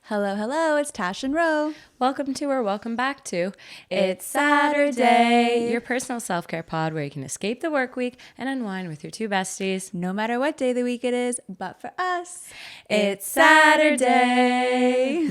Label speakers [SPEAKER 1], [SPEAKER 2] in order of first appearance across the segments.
[SPEAKER 1] Hello, hello, it's Tash and Ro.
[SPEAKER 2] Welcome to or welcome back to It's Saturday, your personal self-care pod where you can escape the work week and unwind with your two besties.
[SPEAKER 1] No matter what day of the week it is, but for us,
[SPEAKER 2] It's Saturday.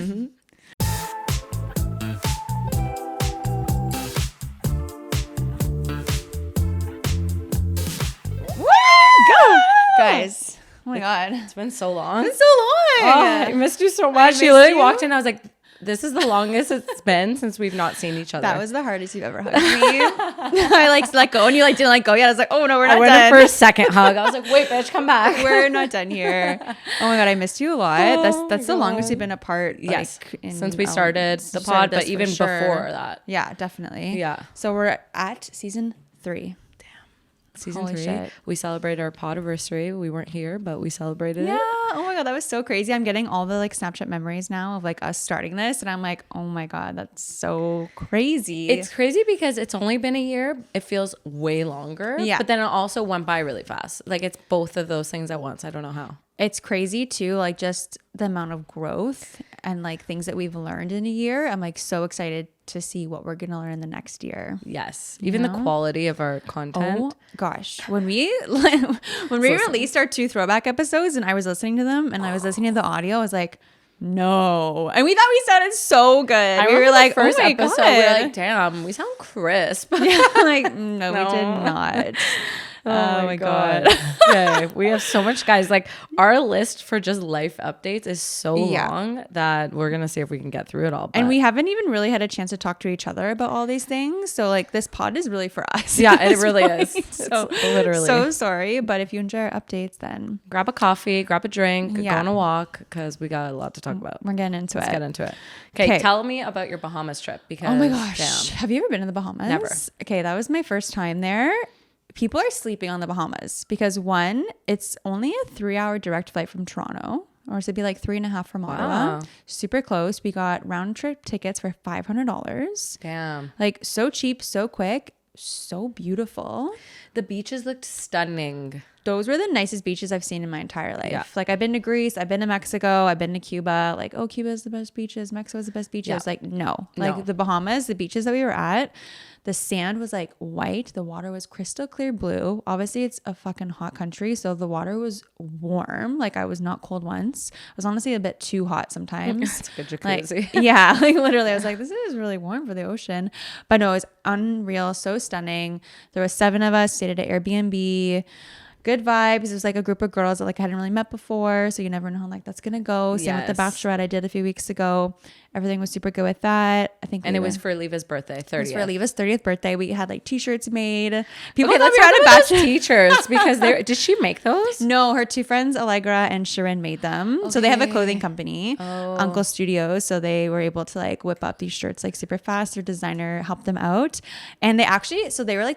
[SPEAKER 1] Go! Guys, oh my God.
[SPEAKER 2] It's been so long.
[SPEAKER 1] It's so long.
[SPEAKER 2] Oh, I missed you so much. She literally walked in. I was like, this is the longest it's been since we've not seen each other.
[SPEAKER 1] That was the hardest you've ever hugged me. I let go and you didn't let go yet. I was like, oh no, we're not
[SPEAKER 2] I went
[SPEAKER 1] done.
[SPEAKER 2] in for a second hug. I was like, wait, bitch, come back.
[SPEAKER 1] We're not done here. Oh my God, I missed you a lot. That's the longest we've been apart.
[SPEAKER 2] Yes, since we started the pod, but even before that.
[SPEAKER 1] Yeah, definitely.
[SPEAKER 2] Yeah.
[SPEAKER 1] So we're at season 3.
[SPEAKER 2] Season
[SPEAKER 1] Holy
[SPEAKER 2] 3.
[SPEAKER 1] shit.
[SPEAKER 2] We celebrated our podiversary. We weren't here, but we celebrated
[SPEAKER 1] Yeah.
[SPEAKER 2] it.
[SPEAKER 1] Oh my God, that was so crazy. I'm getting all the Snapchat memories now of us starting this, and I'm like, oh my God, that's so crazy.
[SPEAKER 2] It's crazy because it's only been a year. It feels way longer.
[SPEAKER 1] Yeah.
[SPEAKER 2] But then it also went by really fast. It's both of those things at once. I don't know how.
[SPEAKER 1] It's crazy too, just the amount of growth and things that we've learned in a year. I'm so excited to see what we're gonna learn in the next year.
[SPEAKER 2] Yes. Even the quality of our content.
[SPEAKER 1] Oh gosh, when we released our 2 throwback episodes, and I was listening to them, and I was listening to the audio, I was like, no, and we thought we sounded so good. We were like,
[SPEAKER 2] first
[SPEAKER 1] oh my
[SPEAKER 2] episode,
[SPEAKER 1] God.
[SPEAKER 2] we were like, damn, we sound crisp.
[SPEAKER 1] Yeah, no, we did not.
[SPEAKER 2] Oh my God. Okay. We have so much, guys. Our list for just life updates is so long that we're going to see if we can get through it all.
[SPEAKER 1] And we haven't even really had a chance to talk to each other about all these things. So this pod is really for us.
[SPEAKER 2] Yeah, it really is.
[SPEAKER 1] So
[SPEAKER 2] it's literally.
[SPEAKER 1] So sorry. But if you enjoy our updates, then
[SPEAKER 2] grab a coffee, grab a drink, go on a walk, because we got a lot to talk about.
[SPEAKER 1] We're getting into
[SPEAKER 2] Let's get into it. Okay. Tell me about your Bahamas trip, because
[SPEAKER 1] oh my gosh. Have you ever been to the Bahamas?
[SPEAKER 2] Never.
[SPEAKER 1] Okay. That was my first time there. People are sleeping on the Bahamas because one, it's only a 3-hour direct flight from Toronto, or so it'd be 3.5 from Ottawa. Super close. We got round trip tickets for $500.
[SPEAKER 2] Damn.
[SPEAKER 1] So cheap, so quick, so beautiful.
[SPEAKER 2] The beaches looked stunning.
[SPEAKER 1] Those were the nicest beaches I've seen in my entire life.
[SPEAKER 2] Yeah.
[SPEAKER 1] I've been to Greece, I've been to Mexico, I've been to Cuba. Cuba is the best beaches, Mexico is the best beaches.
[SPEAKER 2] Yeah.
[SPEAKER 1] No.
[SPEAKER 2] No.
[SPEAKER 1] The Bahamas, the beaches that we were at, the sand was white, the water was crystal clear blue. Obviously, it's a fucking hot country, so the water was warm. I was not cold once. I was honestly a bit too hot sometimes.
[SPEAKER 2] It's a good jacuzzi.
[SPEAKER 1] Yeah, literally, I was like, this is really warm for the ocean. But no, it was unreal, so stunning. There was 7 of us, stayed at an Airbnb. Good vibes. It was a group of girls that I hadn't really met before, so you never know how that's gonna go. Same with the Bachelorette I did a few weeks ago. Everything was super good with that. I think,
[SPEAKER 2] and it was for Leva's birthday, 30th.
[SPEAKER 1] It was for Leva's 30th birthday. We had T-shirts made. People
[SPEAKER 2] let's
[SPEAKER 1] thought we
[SPEAKER 2] talk
[SPEAKER 1] were
[SPEAKER 2] about those T-shirts because did she make those?
[SPEAKER 1] No, her 2 friends, Allegra and Sharon, made them. Okay. So they have a clothing company, Uncle Studios. So they were able to whip up these shirts super fast. Their designer helped them out, and they were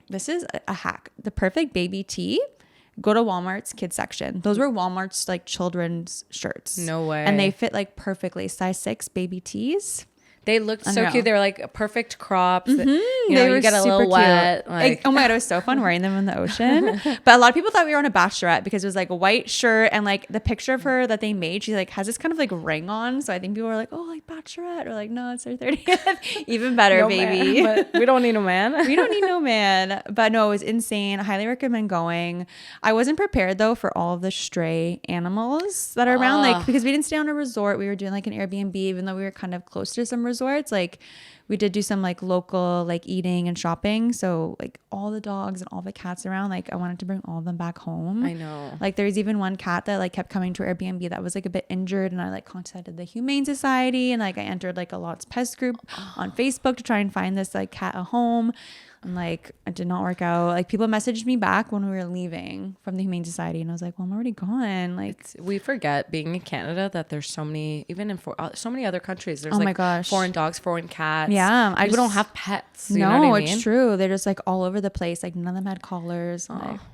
[SPEAKER 1] this is a hack. The perfect baby tee. Go to Walmart's kids section. Those were Walmart's children's shirts.
[SPEAKER 2] No way.
[SPEAKER 1] And they fit perfectly. Size 6 baby tees.
[SPEAKER 2] They looked so cute. They were perfect crops.
[SPEAKER 1] Mm-hmm.
[SPEAKER 2] They were get a little wet.
[SPEAKER 1] Oh my God, it was so fun wearing them in the ocean. But a lot of people thought we were on a bachelorette because it was a white shirt, and the picture of her that they made, she has this kind of ring on. So I think people were oh, bachelorette, or no, it's her 30th. Even better,
[SPEAKER 2] no
[SPEAKER 1] baby.
[SPEAKER 2] Man, but we don't need a man.
[SPEAKER 1] We don't need no man. But no, it was insane. I highly recommend going. I wasn't prepared though for all of the stray animals that are around, because we didn't stay on a resort. We were doing an Airbnb, even though we were kind of close to some resorts. We did do some local eating and shopping. So all the dogs and all the cats around, I wanted to bring all of them back home.
[SPEAKER 2] I know.
[SPEAKER 1] There's even one cat that kept coming to Airbnb that was a bit injured, and I contacted the Humane Society, and I entered a Lots Pest group on Facebook to try and find this cat a home. And it did not work out. People messaged me back when we were leaving from the Humane Society, and I was like, well, I'm already gone.
[SPEAKER 2] We forget being in Canada that there's so many, even in so many other countries, there's
[SPEAKER 1] my gosh,
[SPEAKER 2] foreign dogs, foreign cats.
[SPEAKER 1] Yeah.
[SPEAKER 2] People don't have pets. You
[SPEAKER 1] no,
[SPEAKER 2] know what I mean?
[SPEAKER 1] It's true. They're just all over the place. None of them had collars.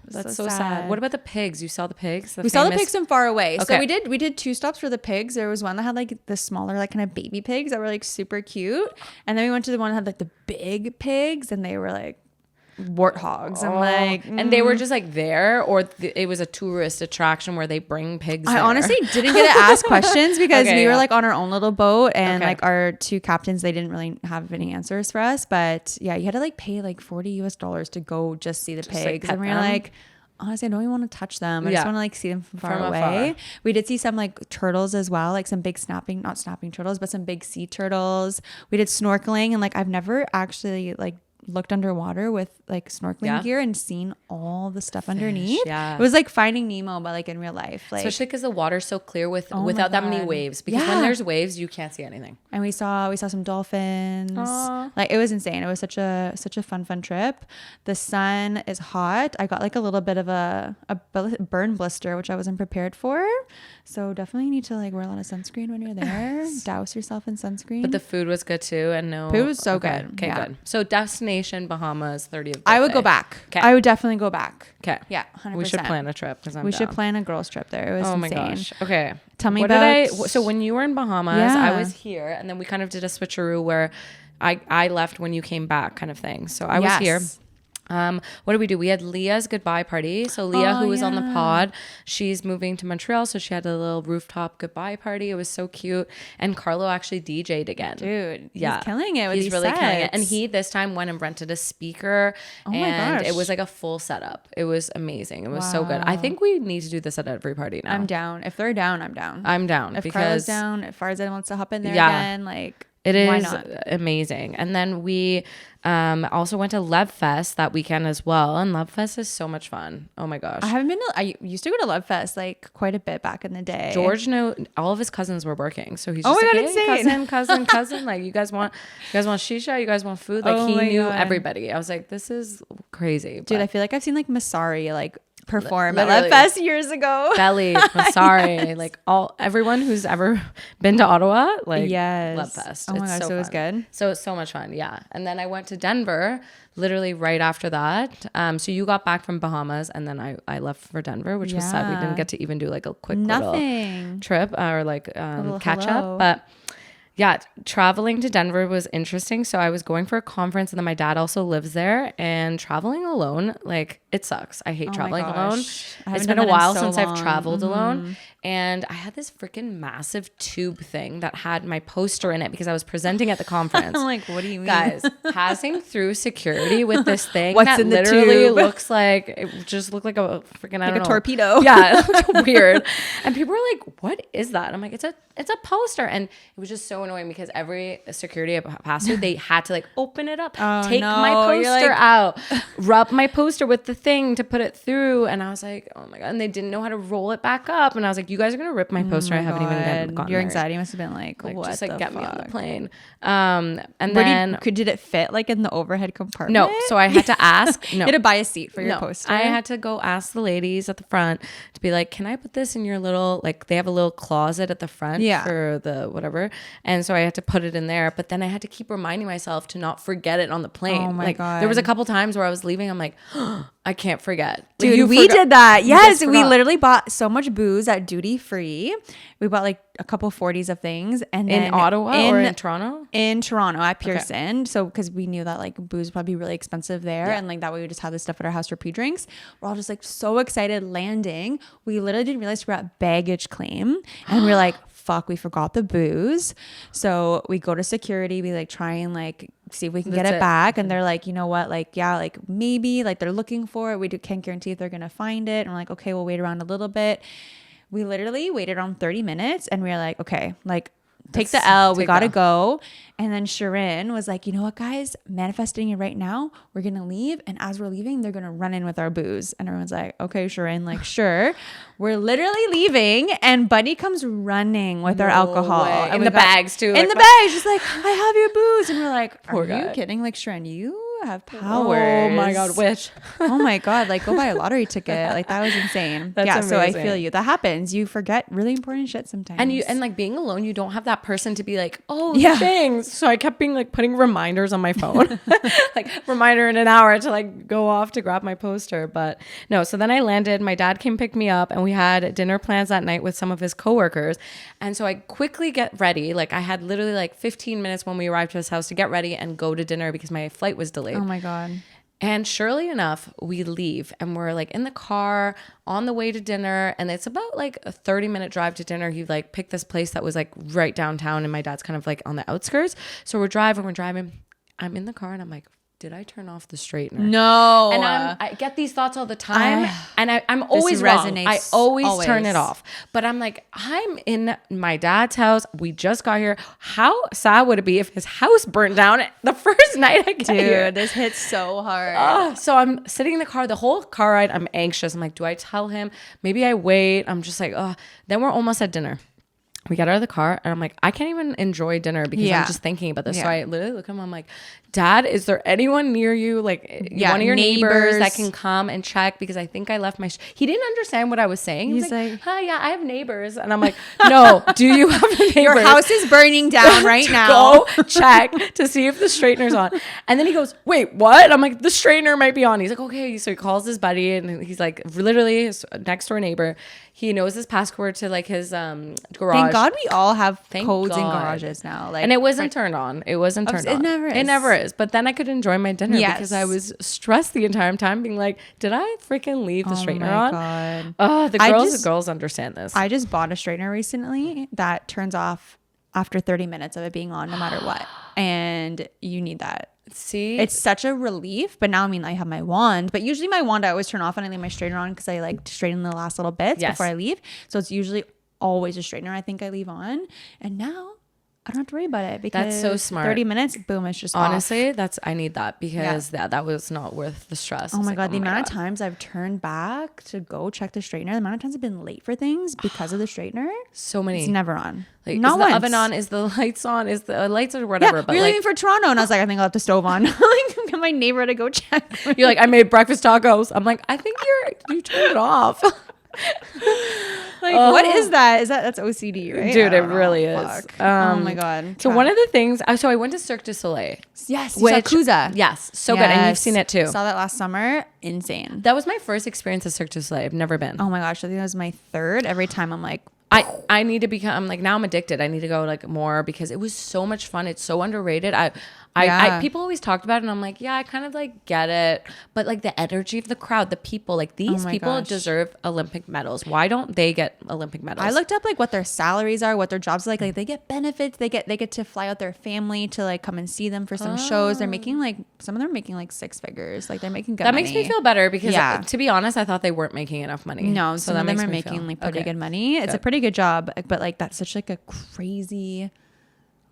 [SPEAKER 2] That's so sad. What about the pigs? You saw the pigs?
[SPEAKER 1] We saw the pigs from far away.
[SPEAKER 2] Okay.
[SPEAKER 1] So we did 2 stops for the pigs. There was one that had the smaller kind of baby pigs that were super cute, and then we went to the one that had the big pigs, and they were warthogs. I'm like,
[SPEAKER 2] and they were just like there, or it was a tourist attraction where they bring pigs.
[SPEAKER 1] I
[SPEAKER 2] there?
[SPEAKER 1] honestly didn't get to ask questions because
[SPEAKER 2] Okay,
[SPEAKER 1] we were
[SPEAKER 2] yeah.
[SPEAKER 1] like on our own little boat, and
[SPEAKER 2] Okay.
[SPEAKER 1] like our two captains, they didn't really have any answers for us. But yeah, you had to like pay like $40 to go just see the
[SPEAKER 2] like,
[SPEAKER 1] pigs,
[SPEAKER 2] pet
[SPEAKER 1] and we were
[SPEAKER 2] them?
[SPEAKER 1] like, honestly, I don't even want to touch them. I just
[SPEAKER 2] Yeah.
[SPEAKER 1] want to like see them from far
[SPEAKER 2] From
[SPEAKER 1] away.
[SPEAKER 2] afar.
[SPEAKER 1] We did see some like turtles as well, like some big not snapping turtles, but some big sea turtles. We did snorkeling, and like I've never actually like looked underwater with like snorkeling gear and seen all the stuff underneath.
[SPEAKER 2] yeah.
[SPEAKER 1] It was like Finding Nemo, but like in real life. Like,
[SPEAKER 2] Especially because the water's so clear
[SPEAKER 1] my
[SPEAKER 2] without that many
[SPEAKER 1] God.
[SPEAKER 2] waves. Because when there's waves, you can't see anything.
[SPEAKER 1] and we saw some dolphins.
[SPEAKER 2] Aw.
[SPEAKER 1] Like it was insane. It was such a fun trip. The sun is hot. I got like a little bit of a burn blister, which I wasn't prepared for. So definitely need to like wear a lot of sunscreen when you're there. Douse yourself in sunscreen.
[SPEAKER 2] But the food was good too, and no
[SPEAKER 1] Food was so
[SPEAKER 2] okay.
[SPEAKER 1] good.
[SPEAKER 2] Okay,
[SPEAKER 1] Yeah.
[SPEAKER 2] good. So destination Bahamas, 30th.
[SPEAKER 1] I would go back.
[SPEAKER 2] 'Kay.
[SPEAKER 1] I would definitely go back.
[SPEAKER 2] Okay.
[SPEAKER 1] Yeah, 100%.
[SPEAKER 2] We should plan a trip because
[SPEAKER 1] We should plan a girls trip there. It was
[SPEAKER 2] Oh my
[SPEAKER 1] insane.
[SPEAKER 2] gosh. Okay.
[SPEAKER 1] Tell me
[SPEAKER 2] what
[SPEAKER 1] about.
[SPEAKER 2] So when you were in Bahamas,
[SPEAKER 1] Yeah.
[SPEAKER 2] I was here, and then we kind of did a switcheroo where I left when you came back, kind of thing. So I was here. What did we do? We had Leah's goodbye party. So Leah, who was on the pod, she's moving to Montreal, so she had a little rooftop goodbye party. It was so cute. And Carlo actually DJ'd again.
[SPEAKER 1] Dude,
[SPEAKER 2] Yeah,
[SPEAKER 1] he's killing it with
[SPEAKER 2] he's
[SPEAKER 1] these
[SPEAKER 2] really killing it.
[SPEAKER 1] sets.
[SPEAKER 2] And he this time went and rented a speaker, and
[SPEAKER 1] gosh.
[SPEAKER 2] it was like a full setup. It was amazing. It was so good. I think we need to do this at every party now.
[SPEAKER 1] I'm down. If they're down, I'm down.
[SPEAKER 2] I'm down
[SPEAKER 1] If
[SPEAKER 2] because
[SPEAKER 1] Carla's down, if Farzad wants to hop in there
[SPEAKER 2] Yeah.
[SPEAKER 1] again, like
[SPEAKER 2] it
[SPEAKER 1] why
[SPEAKER 2] is
[SPEAKER 1] not?
[SPEAKER 2] amazing. And then we also went to Love Fest that weekend as well. And Love Fest is so much fun. Oh my gosh.
[SPEAKER 1] I haven't been. I used to go to Love Fest like quite a bit back in the day.
[SPEAKER 2] George all of his cousins were working, so he's
[SPEAKER 1] Oh
[SPEAKER 2] just
[SPEAKER 1] my
[SPEAKER 2] like,
[SPEAKER 1] God,
[SPEAKER 2] hey,
[SPEAKER 1] insane.
[SPEAKER 2] cousin, like you guys want shisha, you guys want food, like
[SPEAKER 1] Oh
[SPEAKER 2] he
[SPEAKER 1] my
[SPEAKER 2] knew
[SPEAKER 1] God.
[SPEAKER 2] everybody. I was like, this is crazy,
[SPEAKER 1] Dude, I
[SPEAKER 2] but
[SPEAKER 1] feel like I've seen like Masari like perform at
[SPEAKER 2] Literally.
[SPEAKER 1] Love Fest years ago.
[SPEAKER 2] Belly, sorry, like everyone who's ever been to Ottawa, like
[SPEAKER 1] Yes.
[SPEAKER 2] Love Fest.
[SPEAKER 1] Oh my
[SPEAKER 2] It's
[SPEAKER 1] gosh, so it was
[SPEAKER 2] fun.
[SPEAKER 1] good.
[SPEAKER 2] So it's so much fun, yeah. And then I went to Denver literally right after that. So you got back from Bahamas, and then I left for Denver, which was sad. We
[SPEAKER 1] Yeah.
[SPEAKER 2] didn't get to even do like a quick little
[SPEAKER 1] Nothing.
[SPEAKER 2] trip or like
[SPEAKER 1] little
[SPEAKER 2] catch
[SPEAKER 1] hello.
[SPEAKER 2] up, but yeah, traveling to Denver was interesting. So I was going for a conference, and then my dad also lives there, and traveling alone, like it sucks. I hate
[SPEAKER 1] Oh my
[SPEAKER 2] traveling
[SPEAKER 1] gosh.
[SPEAKER 2] alone.
[SPEAKER 1] I
[SPEAKER 2] It's
[SPEAKER 1] haven't
[SPEAKER 2] been
[SPEAKER 1] done
[SPEAKER 2] a
[SPEAKER 1] that in
[SPEAKER 2] while
[SPEAKER 1] so
[SPEAKER 2] since I've
[SPEAKER 1] long.
[SPEAKER 2] traveled alone, and I had this freaking massive tube thing that had my poster in it because I was presenting at the conference.
[SPEAKER 1] I'm like, what do you mean?
[SPEAKER 2] Guys, passing through security with this thing
[SPEAKER 1] What's
[SPEAKER 2] that
[SPEAKER 1] in the
[SPEAKER 2] literally
[SPEAKER 1] tube?
[SPEAKER 2] looks like it just looked like a freaking I
[SPEAKER 1] Like
[SPEAKER 2] don't
[SPEAKER 1] a
[SPEAKER 2] know.
[SPEAKER 1] torpedo.
[SPEAKER 2] Yeah, it looked weird. And people were like, "What is that?" And I'm like, "It's a poster." And it was just so annoying because every security I passed through, they had to like open it up,
[SPEAKER 1] Oh,
[SPEAKER 2] take my
[SPEAKER 1] no. You're
[SPEAKER 2] poster
[SPEAKER 1] like-
[SPEAKER 2] out, rub my poster with the thing to put it through. And I was like, "Oh my god!" And they didn't know how to roll it back up. And I was like, "You guys are gonna rip my poster. I haven't even gotten
[SPEAKER 1] Your
[SPEAKER 2] there."
[SPEAKER 1] anxiety must have been like what
[SPEAKER 2] just like
[SPEAKER 1] the
[SPEAKER 2] get me on the
[SPEAKER 1] fuck?
[SPEAKER 2] plane. And
[SPEAKER 1] Where
[SPEAKER 2] then
[SPEAKER 1] did it fit like in the overhead compartment?
[SPEAKER 2] no, so I had to ask. No,
[SPEAKER 1] You had to buy a seat for your
[SPEAKER 2] no,
[SPEAKER 1] poster.
[SPEAKER 2] I had to go ask the ladies at the front to be like, can I put this in your little, like they have a little closet at the front
[SPEAKER 1] Yeah.
[SPEAKER 2] for the whatever. And so I had to put it in there, but then I had to keep reminding myself to not forget it on the plane.
[SPEAKER 1] Oh my
[SPEAKER 2] like,
[SPEAKER 1] God.
[SPEAKER 2] There was a couple times where I was leaving. I'm like, I can't forget. Like,
[SPEAKER 1] Dude,
[SPEAKER 2] you
[SPEAKER 1] we
[SPEAKER 2] forgot-
[SPEAKER 1] did that.
[SPEAKER 2] you
[SPEAKER 1] Yes,
[SPEAKER 2] just
[SPEAKER 1] we
[SPEAKER 2] forgot.
[SPEAKER 1] literally bought so much booze at duty free. We bought like a couple 40s of things, and
[SPEAKER 2] in
[SPEAKER 1] then
[SPEAKER 2] Ottawa or in Toronto.
[SPEAKER 1] in Toronto at Pearson. So because we knew that like booze would probably be really expensive there,
[SPEAKER 2] Yeah.
[SPEAKER 1] and like that way we just have this stuff at our house for pre-drinks. We're all just like so excited landing. We literally didn't realize we were at baggage claim, and we're like, fuck, we forgot the booze. So we go to security. We like try and like see if we can get
[SPEAKER 2] That's
[SPEAKER 1] it
[SPEAKER 2] it.
[SPEAKER 1] back, and they're like, you know what, like yeah, like maybe like they're looking for it. Can't guarantee if they're gonna find it. And we're like, okay, we'll wait around a little bit. We literally waited around 30 minutes, and we were like, okay, like take the L, we
[SPEAKER 2] take
[SPEAKER 1] gotta
[SPEAKER 2] the
[SPEAKER 1] go. And then Sharon was like, you know what, guys, manifesting it right now, we're gonna leave, and as we're leaving, they're gonna run in with our booze. And everyone's like, okay, Sharon, like sure. We're literally leaving, and Buddy comes running with our alcohol
[SPEAKER 2] way.
[SPEAKER 1] and
[SPEAKER 2] In
[SPEAKER 1] we
[SPEAKER 2] the
[SPEAKER 1] got-
[SPEAKER 2] bags, too,
[SPEAKER 1] in
[SPEAKER 2] like,
[SPEAKER 1] the bags, just like, I have your booze. And we're like,
[SPEAKER 2] Poor
[SPEAKER 1] are you
[SPEAKER 2] guy.
[SPEAKER 1] kidding? Like, Sharon, you have powers.
[SPEAKER 2] Oh my God, which?
[SPEAKER 1] Oh my God, like go buy a lottery ticket. Like that was insane.
[SPEAKER 2] That's
[SPEAKER 1] yeah, so I
[SPEAKER 2] amazing.
[SPEAKER 1] feel you. That happens. You forget really important shit sometimes.
[SPEAKER 2] And like being alone, you don't have that person to be like, oh,
[SPEAKER 1] Yeah.
[SPEAKER 2] things. So I kept being like putting reminders on my phone, like reminder in an hour to like go off to grab my poster. But no, so then I landed. My dad came pick me up, and we had dinner plans that night with some of his coworkers. And so I quickly get ready. Like I had literally like 15 minutes when we arrived to his house to get ready and go to dinner because my flight was delayed.
[SPEAKER 1] Oh my God.
[SPEAKER 2] And surely enough, we leave and we're like in the car on the way to dinner. And it's about like a 30-minute drive to dinner. He like picked this place that was like right downtown and my dad's kind of like on the outskirts. So we're driving. I'm in the car and I'm like, did I turn off the straightener?
[SPEAKER 1] No.
[SPEAKER 2] And I get these thoughts all the time. And I'm always wrong. I always turn it off. But I'm like, I'm in my dad's house. We just got here. How sad would it be if his house burned down the first night I get here?
[SPEAKER 1] Dude, this hits so hard.
[SPEAKER 2] So I'm sitting in the car. The whole car ride, I'm anxious. I'm like, do I tell him? Maybe I wait. I'm just like, oh. Then we're almost at dinner. We get out of the car and I'm like, I can't even enjoy dinner because I'm just thinking about this. So I literally look at him. I'm like, Dad, is there anyone near you? Like one of your neighbors that can come and check? Because I think I left my, he didn't understand what I was saying. He's like, hi, yeah, I have neighbors. And I'm like, no, do you have a neighbor?
[SPEAKER 1] Your house is burning down right now.
[SPEAKER 2] Go check to see if the straightener's on. And then he goes, wait, what? I'm like, the straightener might be on. He's like, okay. So he calls his buddy and he's like, literally his next door neighbor. He knows his password to like his garage.
[SPEAKER 1] Thank God we all have codes in garages now. Like,
[SPEAKER 2] and it wasn't turned on. It wasn't turned on.
[SPEAKER 1] It never is.
[SPEAKER 2] It never is. But then I could enjoy my dinner because I was stressed the entire time being like, did I freaking leave the straightener on?
[SPEAKER 1] God.
[SPEAKER 2] Oh, the girls understand this.
[SPEAKER 1] I just bought a straightener recently that turns off after 30 minutes of it being on no matter what. And you need that.
[SPEAKER 2] See,
[SPEAKER 1] it's such a relief. But now, I mean, I have my wand, but usually my wand I always turn off and I leave my straightener on because I like to straighten the last little bits before I leave. So it's usually always a straightener I think I leave on. And now I don't have to worry about it because
[SPEAKER 2] that's so smart.
[SPEAKER 1] 30 minutes, boom, it's just
[SPEAKER 2] honestly
[SPEAKER 1] off.
[SPEAKER 2] I need that because that was not worth the stress.
[SPEAKER 1] Oh my God, the amount of times I've turned back to go check the straightener, the amount of times I've been late for things because of the straightener.
[SPEAKER 2] So many.
[SPEAKER 1] It's never on.
[SPEAKER 2] Like,
[SPEAKER 1] not
[SPEAKER 2] is
[SPEAKER 1] once.
[SPEAKER 2] the oven on? Is the lights on? Is the lights or whatever?
[SPEAKER 1] Yeah,
[SPEAKER 2] but
[SPEAKER 1] we were
[SPEAKER 2] like,
[SPEAKER 1] leaving for Toronto and I was like, I think I'll have the stove on. Like, get my neighbor to go check.
[SPEAKER 2] You're like, I made breakfast tacos. I'm like, I think you turned it off.
[SPEAKER 1] Like, what is that? That's OCD, right?
[SPEAKER 2] Dude, it really is.
[SPEAKER 1] Oh my God.
[SPEAKER 2] So one of the things, so I went to Cirque du Soleil.
[SPEAKER 1] Yes, Yakuza.
[SPEAKER 2] Yes, so good. And you've seen it too.
[SPEAKER 1] Saw that last summer. Insane.
[SPEAKER 2] That was my first experience at Cirque du Soleil. I've never been.
[SPEAKER 1] Oh my gosh, I think that was my third. Every time I'm like,
[SPEAKER 2] I need to become like, now I'm addicted. I need to go like more because it was so much fun. It's so underrated. I people always talked about it and I'm like, yeah, I kind of like get it. But like the energy of the crowd, the people, like these people deserve Olympic medals. Why don't they get Olympic medals?
[SPEAKER 1] I looked up like what their salaries are, what their jobs are like. Like they get benefits. They get to fly out their family to like come and see them for some shows. They're making like, some of them are making like 6 figures. Like they're making good money.
[SPEAKER 2] That makes me feel better because to be honest, I thought they weren't making enough money.
[SPEAKER 1] No, so some of them are making like pretty good money. It's a pretty good job, but like that's such like a crazy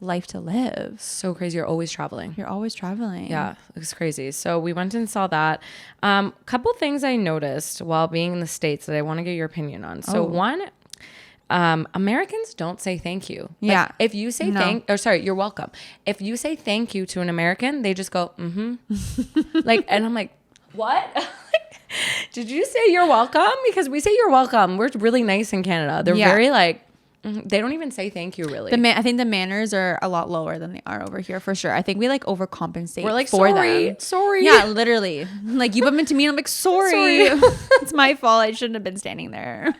[SPEAKER 1] life to live.
[SPEAKER 2] So crazy. You're always traveling.
[SPEAKER 1] Yeah,
[SPEAKER 2] it's crazy. So we went and saw that. Couple things I noticed while being in the States that I want to get your opinion on. So one, Americans don't say thank you.
[SPEAKER 1] Yeah.
[SPEAKER 2] Like, if you say you're welcome. If you say thank you to an American, they just go, mm-hmm. Like, and I'm like, what? Did you say you're welcome? Because we say you're welcome. We're really nice in Canada. They're very like, they don't even say thank you really.
[SPEAKER 1] I think the manners are a lot lower than they are over here for sure. I think we like overcompensate.
[SPEAKER 2] We're like,
[SPEAKER 1] for them.
[SPEAKER 2] Sorry.
[SPEAKER 1] Yeah, literally. Like you bump into me and I'm like, sorry. It's my fault. I shouldn't have been standing there.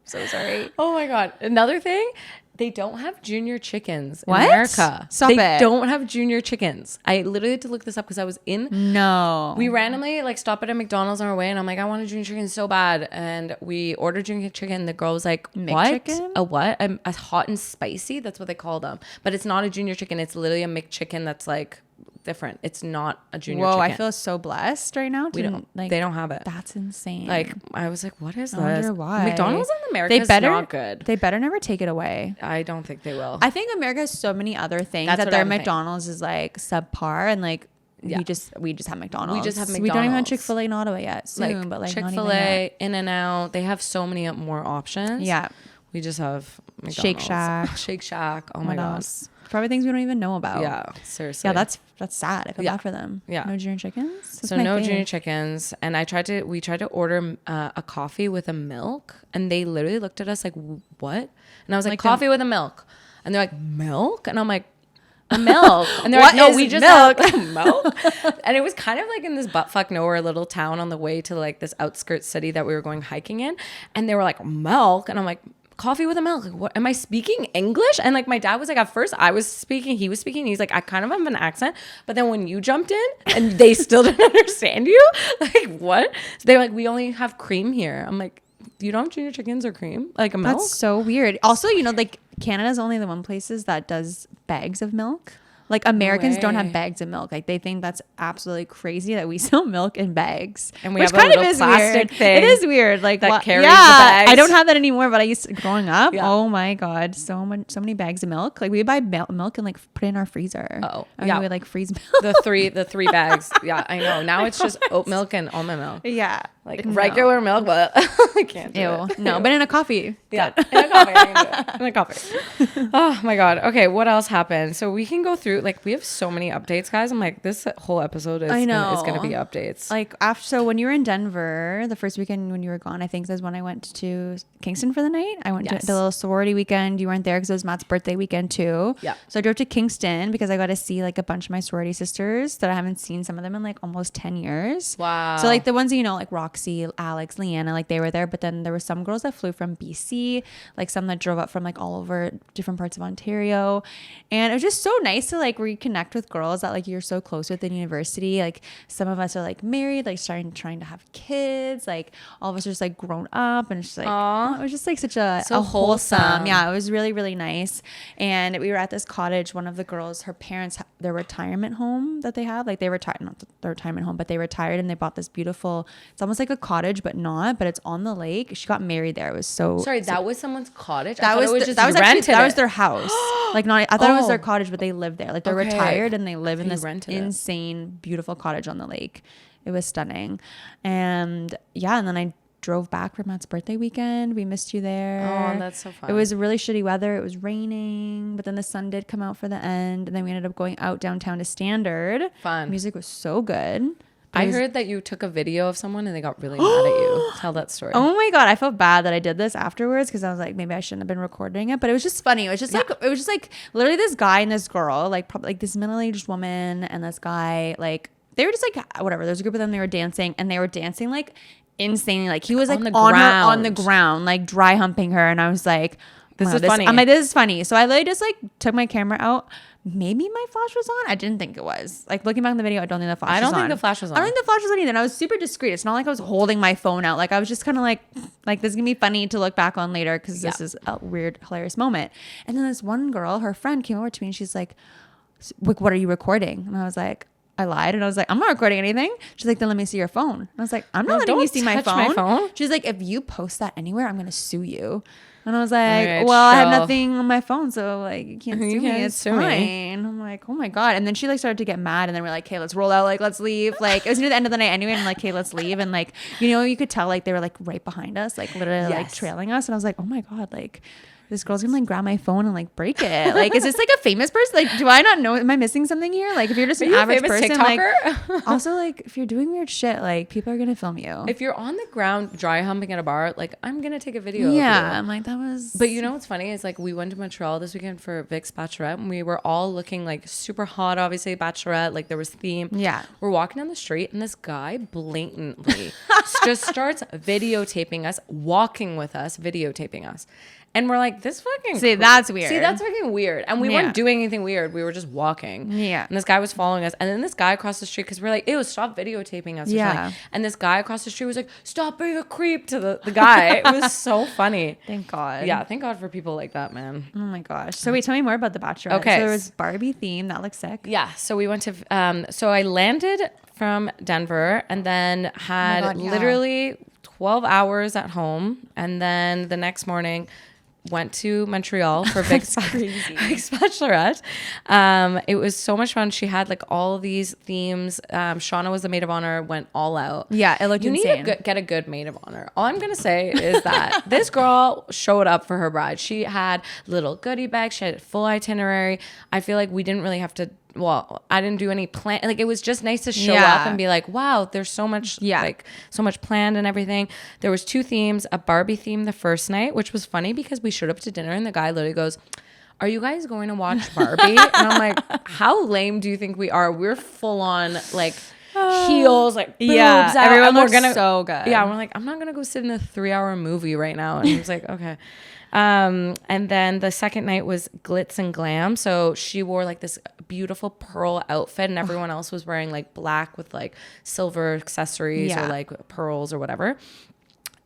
[SPEAKER 1] So sorry.
[SPEAKER 2] Oh my God. Another thing. They don't have junior chickens in
[SPEAKER 1] what?
[SPEAKER 2] America.
[SPEAKER 1] Stop
[SPEAKER 2] they
[SPEAKER 1] it.
[SPEAKER 2] don't have junior chickens. I literally had to look this up because I was in.
[SPEAKER 1] No.
[SPEAKER 2] We randomly like stopped at a McDonald's on our way and I'm like, I want a junior chicken so bad. And we ordered junior chicken. The girl was like, what?
[SPEAKER 1] McChicken?
[SPEAKER 2] A what? A hot and spicy? That's what they call them. But it's not a junior chicken. It's literally a McChicken that's like different. It's not a junior chicken.
[SPEAKER 1] I feel so blessed right now.
[SPEAKER 2] They don't have it.
[SPEAKER 1] That's insane.
[SPEAKER 2] Like I was like, what is this?
[SPEAKER 1] I wonder why.
[SPEAKER 2] McDonald's in America is not good.
[SPEAKER 1] They better never take it away.
[SPEAKER 2] I don't think they will.
[SPEAKER 1] I think America has so many other things that their McDonald's is like subpar and like we just have McDonald's.
[SPEAKER 2] We just have McDonald's.
[SPEAKER 1] We don't even have Chick-fil-A in Ottawa yet. Soon, but like
[SPEAKER 2] Chick-fil-A, In-N-Out, they have so many more options.
[SPEAKER 1] Yeah.
[SPEAKER 2] We just have McDonald's.
[SPEAKER 1] Shake Shack.
[SPEAKER 2] Oh my God.
[SPEAKER 1] Probably things we don't even know about.
[SPEAKER 2] Yeah, seriously.
[SPEAKER 1] Yeah, that's sad. I feel bad for them.
[SPEAKER 2] Yeah.
[SPEAKER 1] No junior chickens?
[SPEAKER 2] So no junior chickens. And we tried to order a coffee with a milk and they literally looked at us like, what? And I was like coffee with a milk. And they're like, milk? And I'm like, a milk. And they're like, no, we just milk. Milk. And it was kind of like in this buttfuck nowhere little town on the way to like this outskirts city that we were going hiking in. And they were like, milk. And I'm like, coffee with a milk. Like, what am I speaking English? And like my dad was like, at first I was speaking, he was speaking. He's like, I kind of have an accent, but then when you jumped in and they still didn't understand you, like what? So they're like, we only have cream here. I'm like, you don't have junior chickens or cream, like a milk?
[SPEAKER 1] That's so weird. Also, you know, like Canada's only the one places that does bags of milk. Like Americans don't have bags of milk. Like they think that's absolutely crazy that we sell milk in bags.
[SPEAKER 2] And we have a little plastic thing.
[SPEAKER 1] It is weird. Like
[SPEAKER 2] that carries the bags.
[SPEAKER 1] I don't have that anymore, but I used to, growing up. Yeah. Oh my God. So many bags of milk. Like we would buy milk and like put it in our freezer.
[SPEAKER 2] Oh
[SPEAKER 1] and
[SPEAKER 2] yeah.
[SPEAKER 1] we would like freeze milk.
[SPEAKER 2] The three bags. Yeah, I know. Now it's just oat milk and almond milk.
[SPEAKER 1] Yeah.
[SPEAKER 2] Like regular milk, but I can't do it.
[SPEAKER 1] No, but in a coffee.
[SPEAKER 2] Yeah, in a coffee. I can do it. In a coffee. Oh my God. Okay, what else happened? So we can go through, like we have so many updates, guys. I'm like, this whole episode is gonna be updates.
[SPEAKER 1] Like so when you were in Denver, the first weekend when you were gone, I think that's when I went to Kingston for the night. I went to the little sorority weekend. You weren't there because it was Matt's birthday weekend too.
[SPEAKER 2] Yeah.
[SPEAKER 1] So I drove to Kingston because I got to see like a bunch of my sorority sisters that I haven't seen, some of them in like almost 10 years.
[SPEAKER 2] Wow.
[SPEAKER 1] So like the ones that, you know, like Roxy, Alex, Leanna, like they were there, but then there were some girls that flew from BC, like some that drove up from like all over different parts of Ontario. And it was just so nice to like reconnect with girls that like you're so close with in university. Like some of us are like married, like trying to have kids, like all of us are just like grown up, and it's just like it was just like such a wholesome. Yeah, it was really, really nice. And we were at this cottage. One of the girls, her parents, their retirement home that they have, like they retired, not their retirement home, but they retired and they bought this beautiful, it's almost like a cottage but not, but it's on the lake. She got married there. It was
[SPEAKER 2] that was someone's cottage.
[SPEAKER 1] That was their house. Like not, I thought it was their cottage, but they lived there. Like they're retired and they live in this insane beautiful cottage on the lake. It was stunning. And yeah, and then I drove back for Matt's birthday weekend. We missed you there.
[SPEAKER 2] Oh, that's so fun.
[SPEAKER 1] It was really shitty weather. It was raining, but then the sun did come out for the end, and then we ended up going out downtown to Standard.
[SPEAKER 2] Fun.
[SPEAKER 1] Music was so good.
[SPEAKER 2] I heard that you took a video of someone and they got really mad at you. Tell that story.
[SPEAKER 1] Oh my God. I felt bad that I did this afterwards because I was like, maybe I shouldn't have been recording it, but it was just funny. It was just like literally this guy and this girl, like probably like this middle-aged woman and this guy, like they were just like, whatever. There's a group of them, they were dancing like insanely. Like he was like on the ground, like dry humping her. And I was like,
[SPEAKER 2] this is funny.
[SPEAKER 1] I'm like, this is funny. So I literally just like took my camera out. Maybe my flash was on. I didn't think it was. Like looking back in the video, I don't think the flash was on.
[SPEAKER 2] I don't think the flash was on.
[SPEAKER 1] I don't think the flash was on either. And I was super discreet. It's not like I was holding my phone out. Like I was just kind of like this is gonna be funny to look back on later because this is a weird, hilarious moment. And then this one girl, her friend, came over to me and she's like, what are you recording? And I was like, I lied. And I was like, I'm not recording anything. She's like, then let me see your phone. And I was like, I'm not letting you see my phone. She's like, if you post that anywhere, I'm going to sue you. And I was like, I have nothing on my phone. So like, you can't sue me. It's fine. I'm like, oh my God. And then she like started to get mad. And then we're like, hey, let's roll out. Like, let's leave. Like it was near the end of the night anyway. And I'm like, hey, let's leave. And like, you know, you could tell like they were like right behind us, like literally like trailing us. And I was like, oh my God, like this girl's gonna like grab my phone and like break it. Like, is this like a famous person? Like, do I not know? Am I missing something here? Like, if you're just an average person, TikToker? Like, also like if you're doing weird shit, like people are gonna film you.
[SPEAKER 2] If you're on the ground dry humping at a bar, like I'm gonna take a video.
[SPEAKER 1] Yeah,
[SPEAKER 2] of you.
[SPEAKER 1] I'm like that was.
[SPEAKER 2] But you know what's funny is like we went to Montreal this weekend for Vic's bachelorette, and we were all looking like super hot. Obviously, bachelorette, like there was theme.
[SPEAKER 1] Yeah,
[SPEAKER 2] we're walking down the street, and this guy blatantly just starts videotaping us, walking with us, videotaping us. And we're like, this fucking...
[SPEAKER 1] See, that's weird.
[SPEAKER 2] See, that's fucking weird. And we weren't doing anything weird. We were just walking.
[SPEAKER 1] Yeah.
[SPEAKER 2] And this guy was following us. And then this guy across the street, because we're like, ew, stop videotaping us.
[SPEAKER 1] Yeah.
[SPEAKER 2] And this guy across the street was like, stop being a creep to the guy. It was so funny.
[SPEAKER 1] Thank God.
[SPEAKER 2] Yeah, thank God for people like that, man.
[SPEAKER 1] Oh my gosh. So wait, tell me more about the Bachelorette.
[SPEAKER 2] Okay.
[SPEAKER 1] So there was Barbie theme. That looks sick.
[SPEAKER 2] Yeah. So we went to... so I landed from Denver and then had literally 12 hours at home. And then the next morning... went to Montreal for Vic's bachelorette. It was so much fun. She had like all these themes. Shauna was the maid of honor, went all out.
[SPEAKER 1] Yeah, it looked insane.
[SPEAKER 2] You need to get a good maid of honor. All I'm going to say is that this girl showed up for her bride. She had little goodie bags. She had a full itinerary. I feel like we didn't really have to, well, I didn't do any plan. Like it was just nice to show up and be like, wow, there's so much, like so much planned and everything. There was 2 themes, a Barbie theme the first night, which was funny because we showed up to dinner and the guy literally goes, are you guys going to watch Barbie? And I'm like, how lame do you think we are? We're full on like heels, like boobs out.
[SPEAKER 1] Everyone looks so good.
[SPEAKER 2] Yeah, we're like, I'm not gonna go sit in a 3-hour movie right now. And he was like, okay. And then the second night was glitz and glam. So she wore like this beautiful pearl outfit and everyone else was wearing like black with like silver accessories or like pearls or whatever.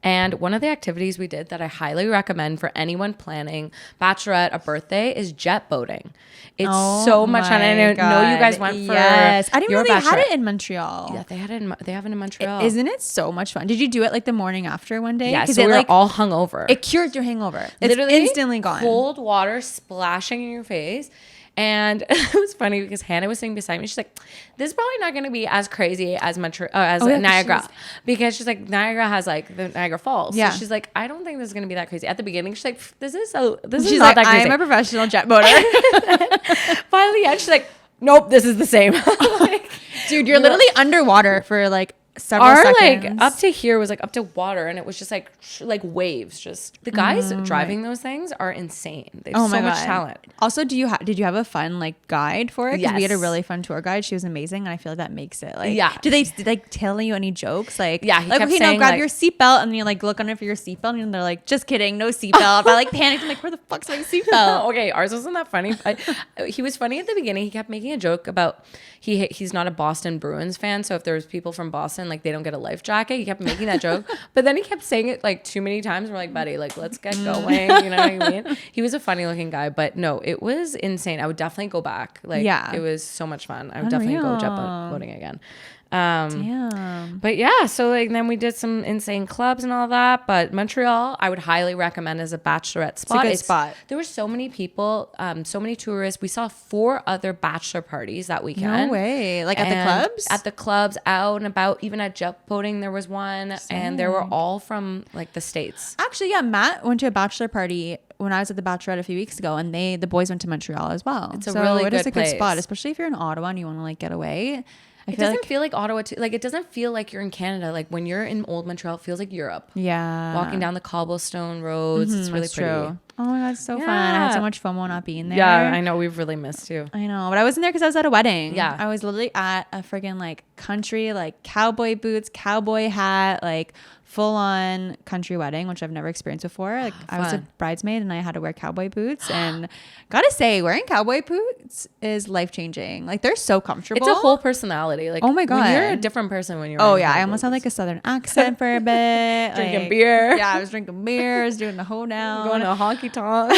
[SPEAKER 2] And one of the activities we did that I highly recommend for anyone planning bachelorette, a birthday, is jet boating. It's so much fun. I know you guys went for
[SPEAKER 1] I didn't know they had it in Montreal.
[SPEAKER 2] Yeah, they have it in Montreal.
[SPEAKER 1] Isn't it so much fun? Did you do it like the morning after one day?
[SPEAKER 2] Yeah, so we were all hungover.
[SPEAKER 1] It cures your hangover. It's
[SPEAKER 2] literally
[SPEAKER 1] instantly gone.
[SPEAKER 2] Cold water splashing in your face. And it was funny because Hannah was sitting beside me. She's like, "This is probably not going to be as crazy as Niagara," because she's like, Niagara has like the Niagara Falls. Yeah. So she's like, "I don't think this is going to be that crazy." At the beginning, she's like, "This is not that crazy."
[SPEAKER 1] I'm a professional jet boater.
[SPEAKER 2] Finally, she's like, "Nope, this is the same."
[SPEAKER 1] Like, dude, you're literally underwater for like several seconds.
[SPEAKER 2] Like up to here was like up to water, and it was just like waves. Just the guys driving those things are insane. They have so much talent.
[SPEAKER 1] Also, did you have a fun like guide for it? Because we had a
[SPEAKER 2] Yes.
[SPEAKER 1] really fun tour guide. She was amazing, and I feel like that makes it like.
[SPEAKER 2] Yeah.
[SPEAKER 1] Did they tell you any jokes? Like
[SPEAKER 2] he
[SPEAKER 1] like
[SPEAKER 2] kept
[SPEAKER 1] okay, now
[SPEAKER 2] saying,
[SPEAKER 1] grab
[SPEAKER 2] like-
[SPEAKER 1] your seatbelt, and you like look under for your seatbelt, and they're like, just kidding, no seatbelt. But I like panicked. I'm like, where the fuck's my seatbelt?
[SPEAKER 2] Okay, ours wasn't that funny. He was funny at the beginning. He kept making a joke about he's not a Boston Bruins fan, so if there's people from Boston, like they don't get a life jacket. He kept making that joke, but then he kept saying it like too many times. We're like, buddy, like let's get going. You know what I mean? He was a funny looking guy, but no, it was insane. I would definitely go back. Like, it was so much fun. I would definitely go jet boating again.
[SPEAKER 1] Damn.
[SPEAKER 2] But yeah, so like then we did some insane clubs and all that. But Montreal, I would highly recommend as a bachelorette spot.
[SPEAKER 1] It's a good spot.
[SPEAKER 2] There were so many people, so many tourists. We saw 4 other bachelor parties that weekend.
[SPEAKER 1] No way. Like at the clubs?
[SPEAKER 2] At the clubs, out and about. Even at jet boating, there was one, and they were all from like the States.
[SPEAKER 1] Actually, yeah, Matt went to a bachelor party when I was at the Bachelorette a few weeks ago, and the boys went to Montreal as well.
[SPEAKER 2] It's a really good place.
[SPEAKER 1] Spot, especially if you're in Ottawa and you want to like get away.
[SPEAKER 2] It doesn't feel like Ottawa too. Like it doesn't feel like you're in Canada. Like when you're in old Montreal, it feels like Europe.
[SPEAKER 1] Yeah.
[SPEAKER 2] Walking down the cobblestone roads. It's really pretty.
[SPEAKER 1] True. Oh my God, it's so fun. I had so much FOMO not being there.
[SPEAKER 2] Yeah, I know. We've really missed you.
[SPEAKER 1] I know. But I wasn't there because I was at a wedding.
[SPEAKER 2] Yeah.
[SPEAKER 1] I was literally at a friggin' like country, like cowboy boots, cowboy hat, like full on country wedding, which I've never experienced before. Like I was a bridesmaid and I had to wear cowboy boots, and gotta say, wearing cowboy boots is life changing. Like they're so comfortable.
[SPEAKER 2] It's a whole personality. Like,
[SPEAKER 1] oh my God,
[SPEAKER 2] you're a different person when you're.
[SPEAKER 1] Oh yeah, I almost had like a southern accent for a bit.
[SPEAKER 2] Drinking beer.
[SPEAKER 1] Yeah, I was drinking beer, I was doing the hoedown,
[SPEAKER 2] going to a honky tonk.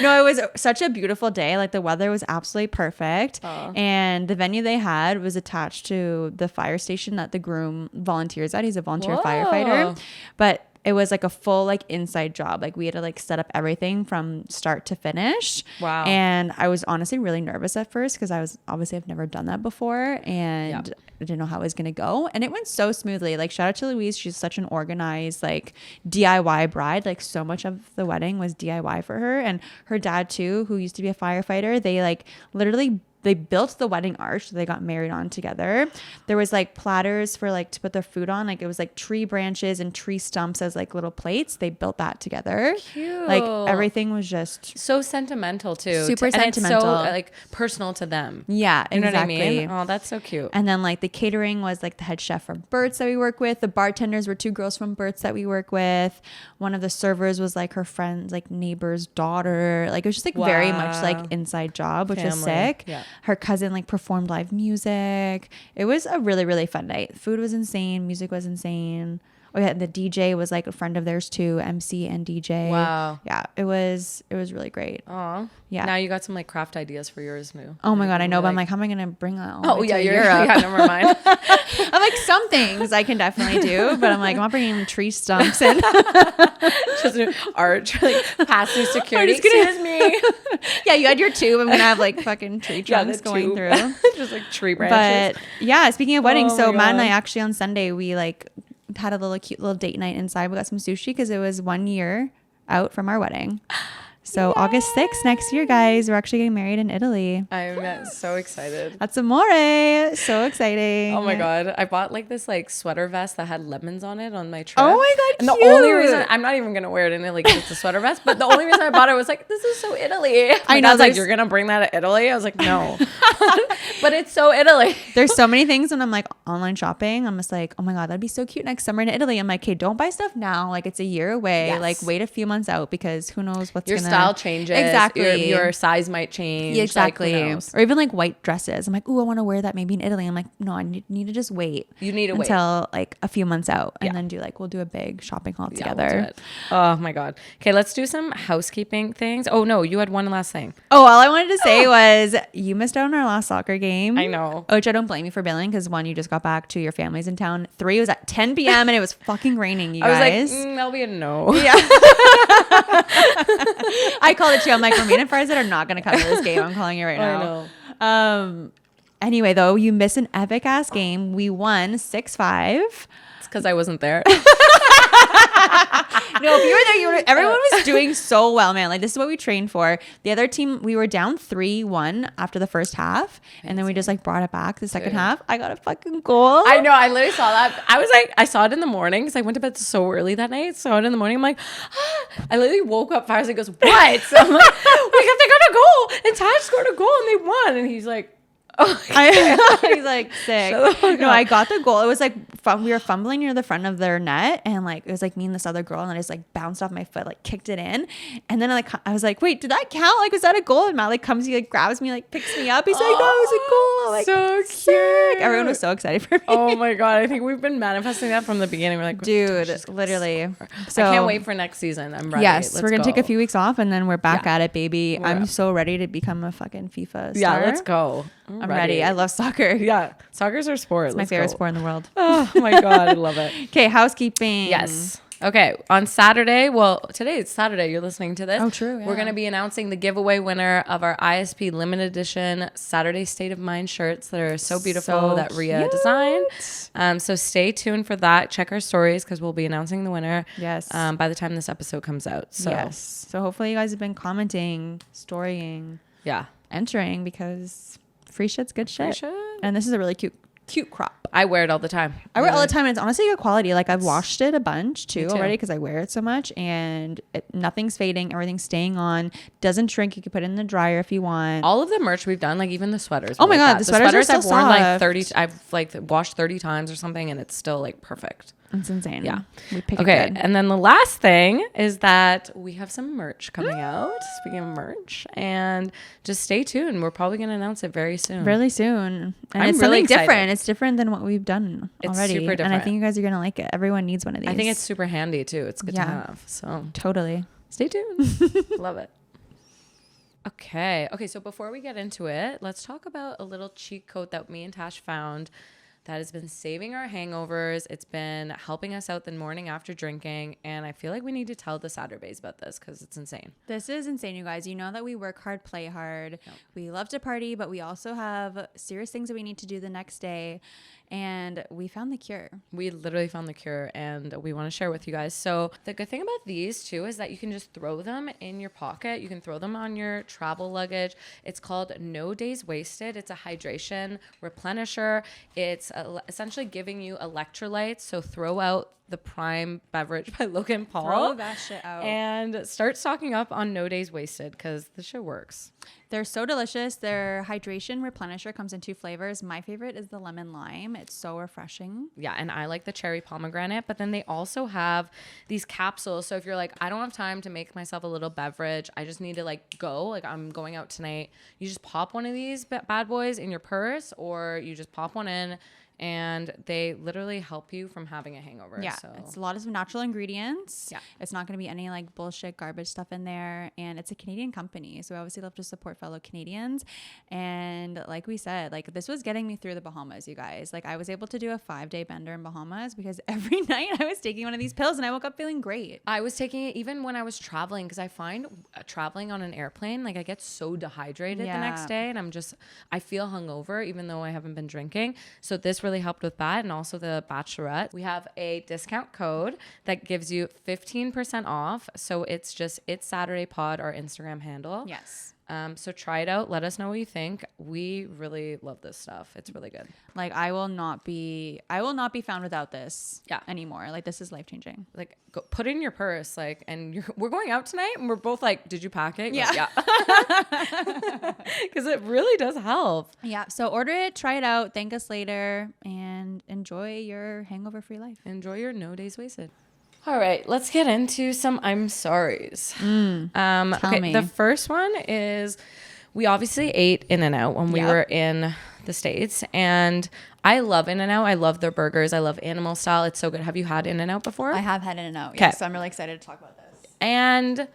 [SPEAKER 1] No, it was such a beautiful day. Like the weather was absolutely perfect. And the venue they had was attached to the fire station that the groom volunteers at. He's a volunteer firefighter. But it was like a full like inside job. Like we had to like set up everything from start to finish.
[SPEAKER 2] Wow.
[SPEAKER 1] And I was honestly really nervous at first because I've never done that before, and I didn't know how it was gonna go. And it went so smoothly. Like shout out to Louise. She's such an organized like DIY bride. Like so much of the wedding was DIY for her, and her dad too, who used to be a firefighter. They like literally they built the wedding arch. So they got married on together. There was like platters for like to put their food on. Like it was like tree branches and tree stumps as like little plates. They built that together.
[SPEAKER 2] Cute.
[SPEAKER 1] Like everything was just
[SPEAKER 2] so sentimental too.
[SPEAKER 1] Super sentimental.
[SPEAKER 2] It's so like personal to them.
[SPEAKER 1] Yeah,
[SPEAKER 2] you know
[SPEAKER 1] exactly.
[SPEAKER 2] what I mean? Oh, that's so cute.
[SPEAKER 1] And then like the catering was like the head chef from Burt's that we work with. The bartenders were 2 girls from Burt's that we work with. One of the servers was like her friend's like neighbor's daughter. Like it was just like very much like inside job, which was sick. Yeah. Her cousin like performed live music. It was a really, really fun night. Food was insane. Music was insane. Oh yeah, the DJ was like a friend of theirs too, MC and DJ.
[SPEAKER 2] Wow.
[SPEAKER 1] Yeah, it was really great.
[SPEAKER 2] Aw.
[SPEAKER 1] Yeah.
[SPEAKER 2] Now you got some like craft ideas for yours new.
[SPEAKER 1] Oh my God, I know, but I'm like, how am I gonna bring that?
[SPEAKER 2] Oh yeah, you're Europe? Yeah, never mind.
[SPEAKER 1] I'm like, some things I can definitely do, but I'm like, I'm not bringing tree stumps and
[SPEAKER 2] just arch, like pass through security. Excuse me.
[SPEAKER 1] Yeah, you had your tube. I'm gonna have like fucking tree trunks going through,
[SPEAKER 2] just like tree branches.
[SPEAKER 1] But yeah, speaking of weddings, so
[SPEAKER 2] God.
[SPEAKER 1] Matt and I actually on Sunday we like had a little cute little date night inside. We got some sushi because it was 1 year out from our wedding. So August 6th next year, guys, we're actually getting married in Italy.
[SPEAKER 2] I'm so excited.
[SPEAKER 1] That's amore. So exciting.
[SPEAKER 2] Oh my God. I bought like this like sweater vest that had lemons on it on my trip.
[SPEAKER 1] Oh my God,
[SPEAKER 2] and
[SPEAKER 1] cute.
[SPEAKER 2] The only reason, I'm not even going to wear it in Italy because it's a sweater vest, but the only reason I bought it was like, this is so Italy.
[SPEAKER 1] I know.
[SPEAKER 2] Like, you're going to bring that to Italy? I was like, no. But it's so Italy.
[SPEAKER 1] There's so many things when I'm like online shopping. I'm just like, oh my God, that'd be so cute next summer in Italy. I'm like, okay, don't buy stuff now. Like it's a year away.
[SPEAKER 2] Yes.
[SPEAKER 1] Like wait a few months out because who knows what's
[SPEAKER 2] your style changes.
[SPEAKER 1] Exactly.
[SPEAKER 2] Your size might change.
[SPEAKER 1] Exactly.
[SPEAKER 2] Like,
[SPEAKER 1] or even like white dresses. I'm like, oh, I want to wear that maybe in Italy. I'm like, no, I need to just wait.
[SPEAKER 2] You need to wait
[SPEAKER 1] until like a few months out and then we'll do a big shopping haul together.
[SPEAKER 2] We'll do it. Oh my God. Okay, let's do some housekeeping things. Oh no, you had one last thing.
[SPEAKER 1] Oh, all I wanted to say was you missed out on our last soccer game.
[SPEAKER 2] I know.
[SPEAKER 1] Which I don't blame you for bailing because one, you just got back to your family's in town. 3, it was at 10 p.m. and it was fucking raining, you guys.
[SPEAKER 2] I was like, that'll be a no.
[SPEAKER 1] Yeah. I called it too. I'm like, Romina and Farzad are not going to come to this game. I'm calling you right now.
[SPEAKER 2] I know.
[SPEAKER 1] Anyway, though, you missed an epic ass game. We won 6-5.
[SPEAKER 2] It's because I wasn't there.
[SPEAKER 1] No, if you were there, everyone was doing so well, man. Like, this is what we trained for. The other team, we were down 3-1 after the first half. And then we just like brought it back the second half. I got a fucking goal.
[SPEAKER 2] I know. I literally saw that. I was like, I saw it in the morning because I went to bed so early that night. Saw it in the morning. I'm like, I literally woke up. Farzad goes, what? So I'm like, they got a goal. And Tash scored a goal and they won. And he's like,
[SPEAKER 1] he's like sick. No, I got the goal. It was like we were fumbling near the front of their net, and like it was like me and this other girl, and I just like bounced off my foot, like kicked it in, and then I was like, wait, did that count? Like, was that a goal? And Matt like comes, he like grabs me, like picks me up. He's like, no, it was a goal. Like,
[SPEAKER 2] so
[SPEAKER 1] sick.
[SPEAKER 2] cute.
[SPEAKER 1] Everyone was so excited for me.
[SPEAKER 2] Oh my God, I think we've been manifesting that from the beginning. We're like,
[SPEAKER 1] dude, literally.
[SPEAKER 2] So I can't wait for next season. I'm ready.
[SPEAKER 1] Yes, we're gonna take a few weeks off, and then we're back at it, baby.
[SPEAKER 2] We're
[SPEAKER 1] I'm
[SPEAKER 2] up.
[SPEAKER 1] so ready to become a fucking FIFA star.
[SPEAKER 2] Yeah, let's go.
[SPEAKER 1] I'm ready. I love soccer.
[SPEAKER 2] Yeah, soccer's our sport.
[SPEAKER 1] It's my favorite sport in the world.
[SPEAKER 2] Oh my God, I love it.
[SPEAKER 1] Okay, housekeeping.
[SPEAKER 2] Yes. Okay, on Saturday, well, today it's Saturday, you're listening to this.
[SPEAKER 1] Oh, true, yeah.
[SPEAKER 2] We're going to be announcing the giveaway winner of our ISP limited edition Saturday State of Mind shirts that are so beautiful that Rhea designed. So stay tuned for that. Check our stories because we'll be announcing the winner.
[SPEAKER 1] Yes.
[SPEAKER 2] By the time this episode comes out. So
[SPEAKER 1] yes. So hopefully you guys have been commenting, storying, entering because free shit's good shit. And this is a really cute crop.
[SPEAKER 2] I wear it all the time.
[SPEAKER 1] I wear it all the time, and it's honestly good quality. Like I've washed it a bunch too already because I wear it so much, and nothing's fading. Everything's staying on. Doesn't shrink. You can put it in the dryer if you want.
[SPEAKER 2] All of the merch we've done, like even the sweaters.
[SPEAKER 1] Oh my God, the sweaters are so
[SPEAKER 2] I've worn
[SPEAKER 1] soft.
[SPEAKER 2] like 30. I've like washed 30 times or something, and it's still like perfect.
[SPEAKER 1] It's insane.
[SPEAKER 2] Yeah.
[SPEAKER 1] We pick
[SPEAKER 2] okay.
[SPEAKER 1] it good.
[SPEAKER 2] And then the last thing is that we have some merch coming out. Speaking of merch, and just stay tuned. We're probably going to announce it very soon.
[SPEAKER 1] Really soon. And
[SPEAKER 2] I'm
[SPEAKER 1] it's
[SPEAKER 2] really
[SPEAKER 1] something
[SPEAKER 2] excited.
[SPEAKER 1] different. It's different than what we've done
[SPEAKER 2] It's
[SPEAKER 1] already.
[SPEAKER 2] super different.
[SPEAKER 1] And I think you guys are going to like it. Everyone needs one of these.
[SPEAKER 2] I think it's super handy too. It's good to have. So
[SPEAKER 1] totally.
[SPEAKER 2] Stay tuned. Love it. Okay. So before we get into it, let's talk about a little cheat code that me and Tash found that has been saving our hangovers. It's been helping us out the morning after drinking. And I feel like we need to tell the Saturdays about this because it's insane.
[SPEAKER 1] This is insane, you guys. You know that we work hard, play hard. Yep. We love to party, but we also have serious things that we need to do the next day. And we found the cure.
[SPEAKER 2] We literally found the cure and we want to share with you guys. So the good thing about these too is that you can just throw them in your pocket. You can throw them on your travel luggage. It's called No Days Wasted. It's a hydration replenisher. It's essentially giving you electrolytes. So throw out the Prime beverage by Logan Paul.
[SPEAKER 1] Throw that shit out.
[SPEAKER 2] And start stocking up on No Days Wasted because the shit works.
[SPEAKER 1] They're so delicious. Their hydration replenisher comes in 2 flavors. My favorite is the lemon lime. It's so refreshing.
[SPEAKER 2] Yeah, and I like the cherry pomegranate, but then they also have these capsules. So if you're like, I don't have time to make myself a little beverage, I just need to like go, like I'm going out tonight. You just pop one of these bad boys in your purse or you just pop one in and they literally help you from having a hangover.
[SPEAKER 1] Yeah,
[SPEAKER 2] so
[SPEAKER 1] it's a lot of natural ingredients.
[SPEAKER 2] Yeah.
[SPEAKER 1] It's not going to be any like bullshit garbage stuff in there. And it's a Canadian company. So we obviously love to support fellow Canadians. And like we said, like this was getting me through the Bahamas, you guys. Like I was able to do a 5-day bender in Bahamas because every night I was taking one of these pills and I woke up feeling great.
[SPEAKER 2] I was taking it even when I was traveling because I find traveling on an airplane, like I get so dehydrated the next day and I feel hungover even though I haven't been drinking. So this really helped with that. And also the bachelorette. We have a discount code that gives you 15% off. So it's just, it's Saturday Pod, our Instagram handle.
[SPEAKER 1] Yes.
[SPEAKER 2] So try it out. Let us know what you think. We really love this stuff. It's really good.
[SPEAKER 1] Like I will not be found without this anymore. Like this is life changing.
[SPEAKER 2] Like go, put it in your purse. Like, and we're going out tonight and we're both like, did you pack it?
[SPEAKER 1] Yeah.
[SPEAKER 2] Like, yeah. Cause it really does help.
[SPEAKER 1] Yeah. So order it, try it out, thank us later, and enjoy your hangover free life.
[SPEAKER 2] Enjoy your no days wasted. All right, let's get into some I'm sorries. Okay,
[SPEAKER 1] me.
[SPEAKER 2] the first one is we obviously ate In-N-Out when we were in the States, and I love In-N-Out. I love their burgers. I love animal style. It's so good. Have you had In-N-Out before?
[SPEAKER 1] I have had In-N-Out. Yes, so I'm really excited to talk about this.
[SPEAKER 2] And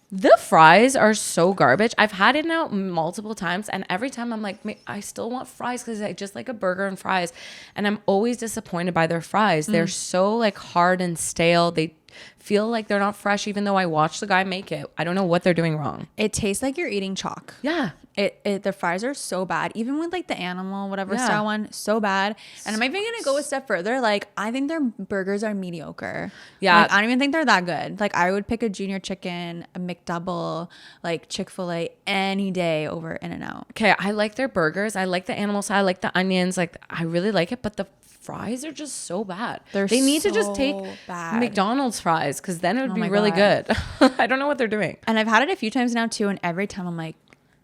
[SPEAKER 2] the fries are so garbage. I've had In-N-Out multiple times, and every time I'm like, I still want fries because I just like a burger and fries. And I'm always disappointed by their fries. They're so like hard and stale. They feel like they're not fresh, even though I watched the guy make it. I don't know what they're doing wrong.
[SPEAKER 1] It tastes like you're eating chalk.
[SPEAKER 2] Yeah.
[SPEAKER 1] The fries are so bad, even with like the animal whatever style one, so bad. And I'm even gonna go a step further. Like I think their burgers are mediocre.
[SPEAKER 2] Yeah,
[SPEAKER 1] like, I don't even think they're that good. Like I would pick a junior chicken, a McDouble, like Chick-fil-A any day over In-N-Out.
[SPEAKER 2] Okay, I like their burgers. I like the animal side. I like the onions. Like I really like it, but the fries are just so bad. They need to just take
[SPEAKER 1] bad
[SPEAKER 2] McDonald's fries because then it would be really good. I don't know what they're doing.
[SPEAKER 1] And I've had it a few times now too, and every time I'm like,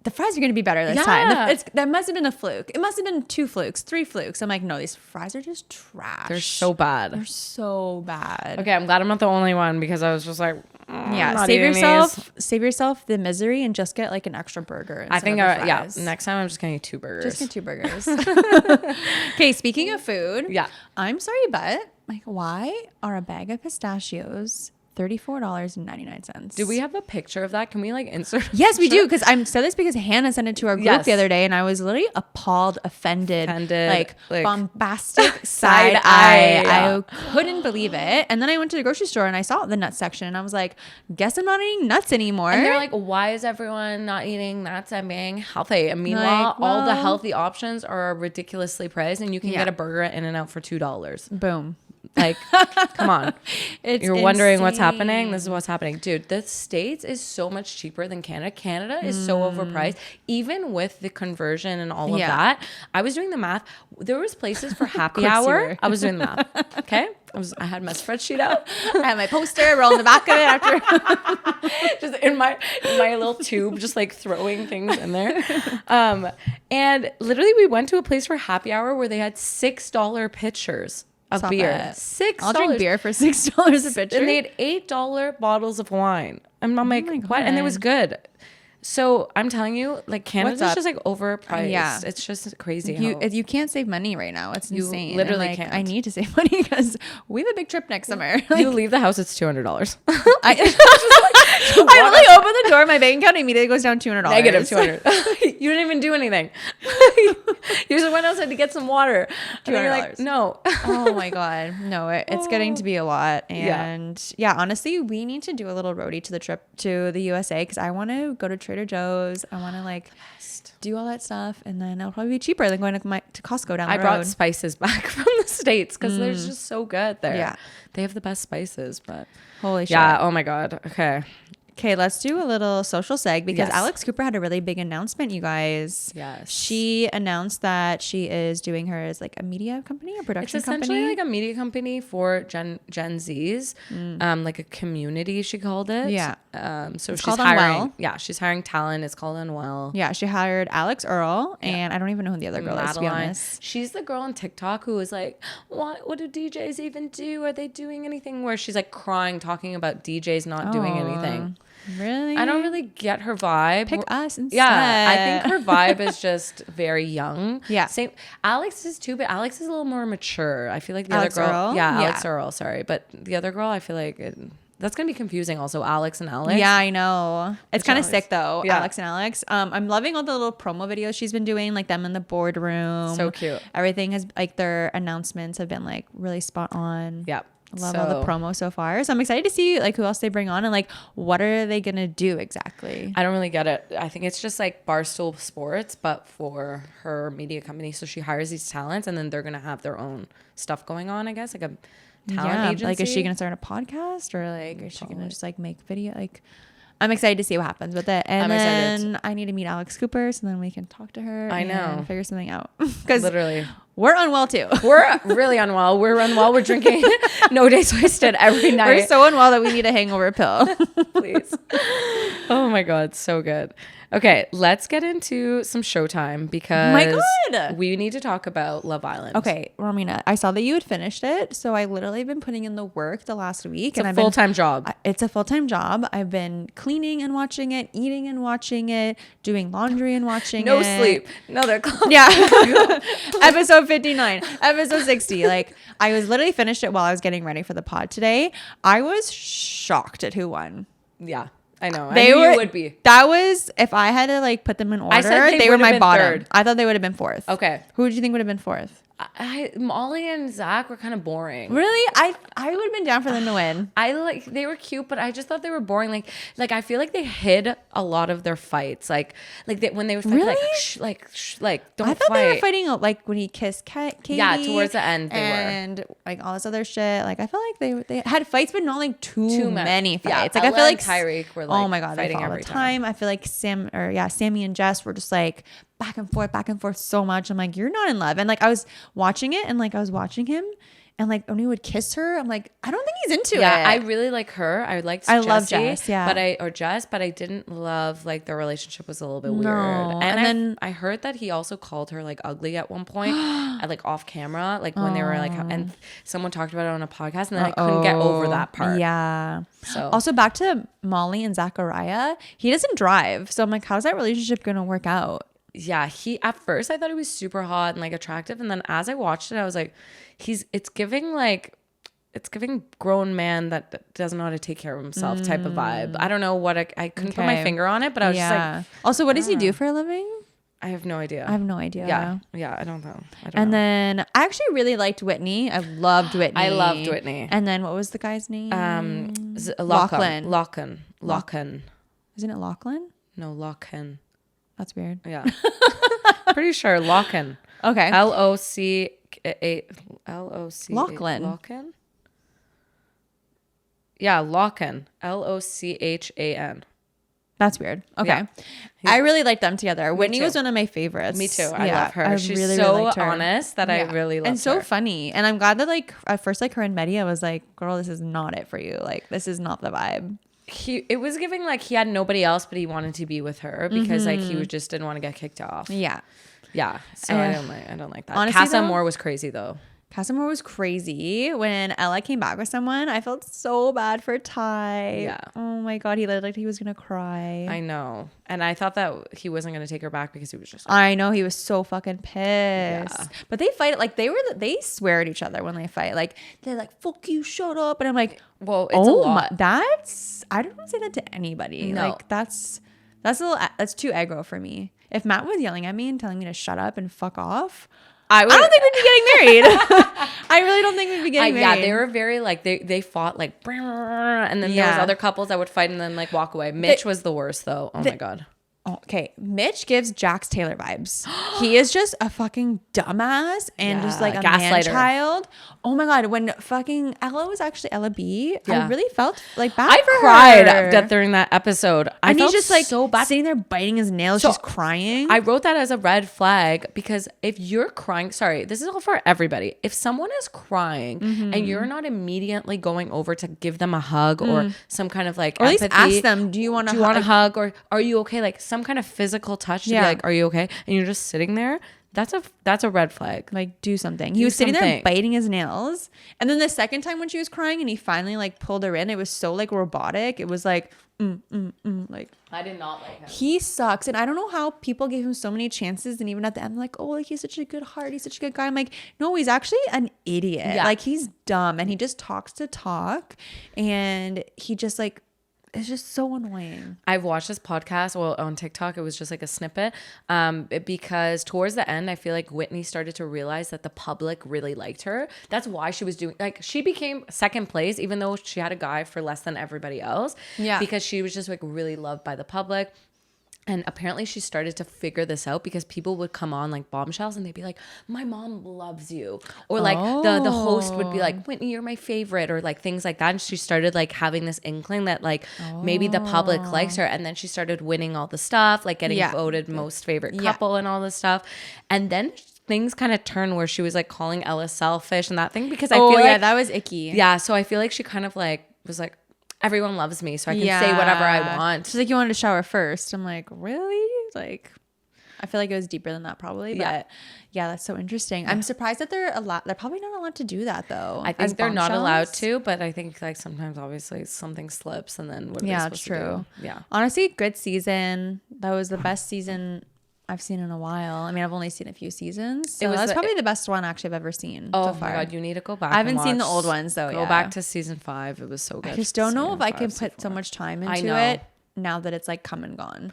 [SPEAKER 1] the fries are going to be better this time. That must have been a fluke. It must have been 2 flukes, 3 flukes. I'm like, no, these fries are just trash.
[SPEAKER 2] They're so bad.
[SPEAKER 1] They're so bad.
[SPEAKER 2] Okay, I'm glad I'm not the only one because I was just like,
[SPEAKER 1] save yourself the misery and just get like an extra burger.
[SPEAKER 2] I think, next time I'm just going to eat 2 burgers.
[SPEAKER 1] Just get 2 burgers. Okay, speaking of food.
[SPEAKER 2] Yeah.
[SPEAKER 1] I'm sorry, but like, why are a bag of pistachios $34.99?
[SPEAKER 2] Do we have a picture of that? Can we like insert?
[SPEAKER 1] Yes, we do. Because I said this because Hannah sent it to our group the other day, and I was literally appalled, offended, like bombastic side eye. Yeah. I couldn't believe it. And then I went to the grocery store and I saw the nuts section, and I was like, guess I'm not eating nuts anymore.
[SPEAKER 2] And they're like, why is everyone not eating nuts and being healthy? And meanwhile, all the healthy options are ridiculously priced, and you can get a burger at In-N-Out for $2.
[SPEAKER 1] Boom.
[SPEAKER 2] Like, come on. You're wondering what's happening? This is what's happening. Dude, the States is so much cheaper than Canada. Canada is so overpriced. Even with the conversion and all of that. I was doing the math. There was places for happy hour. I was doing the math. Okay? I had my spreadsheet out.
[SPEAKER 1] I had my poster rolling the back of it after.
[SPEAKER 2] Just in my little tube, just like throwing things in there. And literally we went to a place for happy hour where they had $6 pitchers of beer. $6.
[SPEAKER 1] I'll drink beer for $6 a pitcher.
[SPEAKER 2] And they had $8 bottles of wine. And I'm like, what? And it was good. So I'm telling you, like Canada's just like overpriced. Yeah. It's just crazy.
[SPEAKER 1] You can't save money right now. It's insane.
[SPEAKER 2] You literally can't.
[SPEAKER 1] I need to save money because we have a big trip next summer.
[SPEAKER 2] You leave the house, it's $200.
[SPEAKER 1] I literally open the door, my bank account immediately goes down $200.
[SPEAKER 2] Negative $200. You didn't even do anything. You just went outside to get some water. And you're like, no.
[SPEAKER 1] Oh my God. No, it's getting to be a lot. And yeah, honestly, we need to do a little roadie to the trip to the USA because I want to go to Trader Joe's. I want to like do all that stuff, and then it'll probably be cheaper than going to Costco down the road.
[SPEAKER 2] I brought spices back from the States because they're just so good there. Yeah, they have the best spices. But
[SPEAKER 1] holy shit!
[SPEAKER 2] Yeah. Oh my God.
[SPEAKER 1] Okay, let's do a little social seg because Alex Cooper had a really big announcement, you guys.
[SPEAKER 2] Yes.
[SPEAKER 1] She announced that she is doing hers like a media company or production company.
[SPEAKER 2] It's essentially like a media company for Gen Zs, like a community, she called it.
[SPEAKER 1] Yeah.
[SPEAKER 2] So she's hiring. Unwell. Yeah, she's hiring talent. It's called Unwell.
[SPEAKER 1] Yeah, she hired Alex Earl, and I don't even know who the other girl is, to be honest.
[SPEAKER 2] She's the girl on TikTok who is like, what do DJs even do? Are they doing anything? Where she's like crying, talking about DJs not doing anything.
[SPEAKER 1] Really?
[SPEAKER 2] I don't really get her vibe.
[SPEAKER 1] Pick us instead.
[SPEAKER 2] Yeah, I think her vibe is just very young.
[SPEAKER 1] Yeah.
[SPEAKER 2] Same. Alex is too, but Alex is a little more mature. I feel like the other girl.
[SPEAKER 1] Earl?
[SPEAKER 2] Yeah, Alex Earl. Sorry, but the other girl, I feel like that's gonna be confusing. Also, Alex and Alex.
[SPEAKER 1] Yeah, I know. It's kind of sick though. Yeah. Alex and Alex. I'm loving all the little promo videos she's been doing, like them in the boardroom.
[SPEAKER 2] So cute.
[SPEAKER 1] Everything has like their announcements have been like really spot on.
[SPEAKER 2] Yeah.
[SPEAKER 1] Love all the promo so far. So I'm excited to see like who else they bring on and like what are they gonna do exactly.
[SPEAKER 2] I don't really get it. I think it's just like Barstool Sports, but for her media company. So she hires these talents and then they're gonna have their own stuff going on, I guess, like a talent agency.
[SPEAKER 1] Like is she gonna start a podcast or like is she gonna just like make video? Like I'm excited to see what happens with it. And then I need to meet Alex Cooper so then we can talk to her and figure something out. Because
[SPEAKER 2] literally
[SPEAKER 1] we're unwell too.
[SPEAKER 2] We're really unwell. We're unwell. We're drinking No Days Wasted every night.
[SPEAKER 1] We're so unwell that we need a hangover pill.
[SPEAKER 2] Please. Oh my God. So good. Okay, let's get into some Showtime because we need to talk about Love Island.
[SPEAKER 1] Okay, Romina, I saw that you had finished it, so I literally been putting in the work the last week.
[SPEAKER 2] It's a full-time job.
[SPEAKER 1] It's a full-time job. I've been cleaning and watching it, eating and watching it, doing laundry and watching it.
[SPEAKER 2] No sleep. No, they're closed.
[SPEAKER 1] Yeah. Episode 59, episode 60. Like, I was literally finished it while I was getting ready for the pod today. I was shocked at who won.
[SPEAKER 2] Yeah. I know. I knew you would be.
[SPEAKER 1] That was, if I had to like put them in order, they were my bottom. Third. I thought they would have been fourth.
[SPEAKER 2] Okay.
[SPEAKER 1] Who would you think would have been fourth?
[SPEAKER 2] Molly and Zach were kind of boring.
[SPEAKER 1] Really? I would have been down for them to win.
[SPEAKER 2] They were cute, but I just thought they were boring. Like I feel like they hid a lot of their fights. When they would fight,
[SPEAKER 1] really?
[SPEAKER 2] don't fight.
[SPEAKER 1] I thought they were fighting like when he kissed Katie.
[SPEAKER 2] Yeah, towards the end they
[SPEAKER 1] and like all this other shit. Like I felt like they had fights, but not like too many fights. Like
[SPEAKER 2] Ella
[SPEAKER 1] I feel like
[SPEAKER 2] Tyreek were like,
[SPEAKER 1] oh my God, they fought all the time. I feel like Sammy and Jess were just like back and forth so much. I'm like, you're not in love. And like I was watching it and like I was watching him and like when he would kiss her, I'm like, I don't think he's into it.
[SPEAKER 2] Yeah, I really like her. I love Jess,
[SPEAKER 1] yeah.
[SPEAKER 2] But I didn't love like their relationship was a little bit weird.
[SPEAKER 1] And then
[SPEAKER 2] I heard that he also called her like ugly at one point, like off camera, like when they were like, and someone talked about it on a podcast, and then I couldn't get over that part.
[SPEAKER 1] Yeah.
[SPEAKER 2] So
[SPEAKER 1] also back to Molly and Zachariah, he doesn't drive, so I'm like, how's that relationship gonna work out?
[SPEAKER 2] Yeah, at first I thought he was super hot and like attractive, and then as I watched it, I was like, it's giving grown man that doesn't know how to take care of himself type of vibe. I don't know what I couldn't put my finger on it, but I was just like.
[SPEAKER 1] Also, what does he do for a living?
[SPEAKER 2] I have no idea.
[SPEAKER 1] Yeah,
[SPEAKER 2] I don't know.
[SPEAKER 1] Then I actually really liked Whitney. I loved Whitney. And then what was the guy's name?
[SPEAKER 2] Lachlan.
[SPEAKER 1] Isn't it Lachlan?
[SPEAKER 2] No, Lachlan.
[SPEAKER 1] That's weird.
[SPEAKER 2] Yeah. Pretty sure Lachlan.
[SPEAKER 1] Okay.
[SPEAKER 2] Lochan.
[SPEAKER 1] Lachlan.
[SPEAKER 2] Yeah, Lachlan. Lochan.
[SPEAKER 1] That's weird. Okay.
[SPEAKER 2] Yeah.
[SPEAKER 1] I really liked them together. Whitney was one of my favorites.
[SPEAKER 2] Me too. I love her. She's really, so really honest that I really love her.
[SPEAKER 1] And so funny. And I'm glad that like at first like her and Media was like, girl, this is not it for you. Like this is not the vibe.
[SPEAKER 2] It was giving like he had nobody else, but he wanted to be with her because like he just didn't want to get kicked off.
[SPEAKER 1] Yeah.
[SPEAKER 2] So I don't like that.
[SPEAKER 1] Honestly,
[SPEAKER 2] Casa Amor was crazy though.
[SPEAKER 1] Casa Amor was crazy. When Ella came back with someone, I felt so bad for Ty.
[SPEAKER 2] Yeah.
[SPEAKER 1] Oh my God, he looked like he was gonna cry.
[SPEAKER 2] I know, and I thought that he wasn't gonna take her back because he was just.
[SPEAKER 1] I know, he was so fucking pissed. Yeah. But they fight like they swear at each other when they fight. Like they're like, "Fuck you, shut up," and I'm like,
[SPEAKER 2] "Well, it's a lot."
[SPEAKER 1] I don't say that to anybody.
[SPEAKER 2] No.
[SPEAKER 1] Like that's too aggro for me. If Matt was yelling at me and telling me to shut up and fuck off, I don't think we'd be getting married. I really don't think we'd be getting married.
[SPEAKER 2] Yeah, they were very like they fought like, and then there was other couples that would fight and then like walk away. Mitch was the worst though. Oh my God.
[SPEAKER 1] Okay, Mitch gives Jax Taylor vibes. He is just a fucking dumbass and just like a man child. Oh my God, when fucking Ella was actually Ella B, I really felt like bad for her.
[SPEAKER 2] I cried during that episode.
[SPEAKER 1] And he's just like so bad, sitting there biting his nails, just crying.
[SPEAKER 2] I wrote that as a red flag because if you're crying, sorry, this is all for everybody. If someone is crying and you're not immediately going over to give them a hug or some kind of like
[SPEAKER 1] or
[SPEAKER 2] empathy,
[SPEAKER 1] at least ask them, do you want a
[SPEAKER 2] hug or are you okay? Like some kind of physical touch to be like, are you okay? And you're just sitting there. That's a red flag.
[SPEAKER 1] Like do something. He was sitting there biting his nails. And then the second time when she was crying and he finally like pulled her in, it was so like robotic. It was like, like
[SPEAKER 2] I did not like him.
[SPEAKER 1] He sucks. And I don't know how people gave him so many chances. And even at the end, like, oh, like he's such a good heart. He's such a good guy. I'm like, no, he's actually an idiot. Yeah. Like he's dumb and he just talks to talk. And he just like, it's just so annoying.
[SPEAKER 2] I've watched this podcast, well, on TikTok, it was just like a snippet, because towards the end, I feel like Whitney started to realize that the public really liked her. That's why she was doing, like, she became second place, even though she had a guy for less than everybody else.
[SPEAKER 1] Yeah.
[SPEAKER 2] Because she was just like really loved by the public. And apparently she started to figure this out because people would come on like Bombshells and they'd be like, my mom loves you. Or like the host would be like, Whitney, you're my favorite, or like things like that. And she started like having this inkling that like maybe the public likes her. And then she started winning all the stuff, like getting voted most favorite couple and all this stuff. And then things kind of turned where she was like calling Ella selfish and that thing, because I feel like
[SPEAKER 1] that was icky.
[SPEAKER 2] Yeah. So I feel like she kind of like was like, everyone loves me, so I can say whatever I want.
[SPEAKER 1] She's like, you wanted to shower first. I'm like, really? Like, I feel like it was deeper than that probably. But yeah, that's so interesting. I'm surprised that they're probably not allowed to do that though.
[SPEAKER 2] I think they're not allowed to, but I think like sometimes obviously something slips and then what are they supposed to do? Yeah.
[SPEAKER 1] Honestly, good season. That was the best season I've seen in a while. I mean, I've only seen a few seasons. So that's probably the best one actually I've ever seen so far.
[SPEAKER 2] My God, you need to go back.
[SPEAKER 1] I haven't seen the old ones though.
[SPEAKER 2] Go back to season 5. It was so good.
[SPEAKER 1] I just don't know if I can put so much time into it now that it's like come and gone.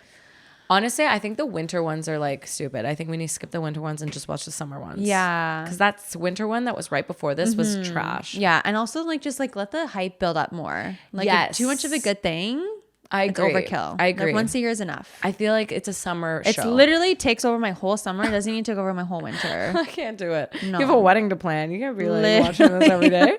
[SPEAKER 2] Honestly, I think the winter ones are like stupid. I think we need to skip the winter ones and just watch the summer ones.
[SPEAKER 1] Yeah.
[SPEAKER 2] Because that's winter one that was right before this was trash.
[SPEAKER 1] Yeah. And also like just like let the hype build up more. Like if too much of a good thing. It's overkill.
[SPEAKER 2] I agree.
[SPEAKER 1] Like once a year is enough.
[SPEAKER 2] I feel like it's a summer show.
[SPEAKER 1] It literally takes over my whole summer. It doesn't even take over my whole winter.
[SPEAKER 2] I can't do it.
[SPEAKER 1] No.
[SPEAKER 2] You have a wedding to plan. You can't be like watching this every day.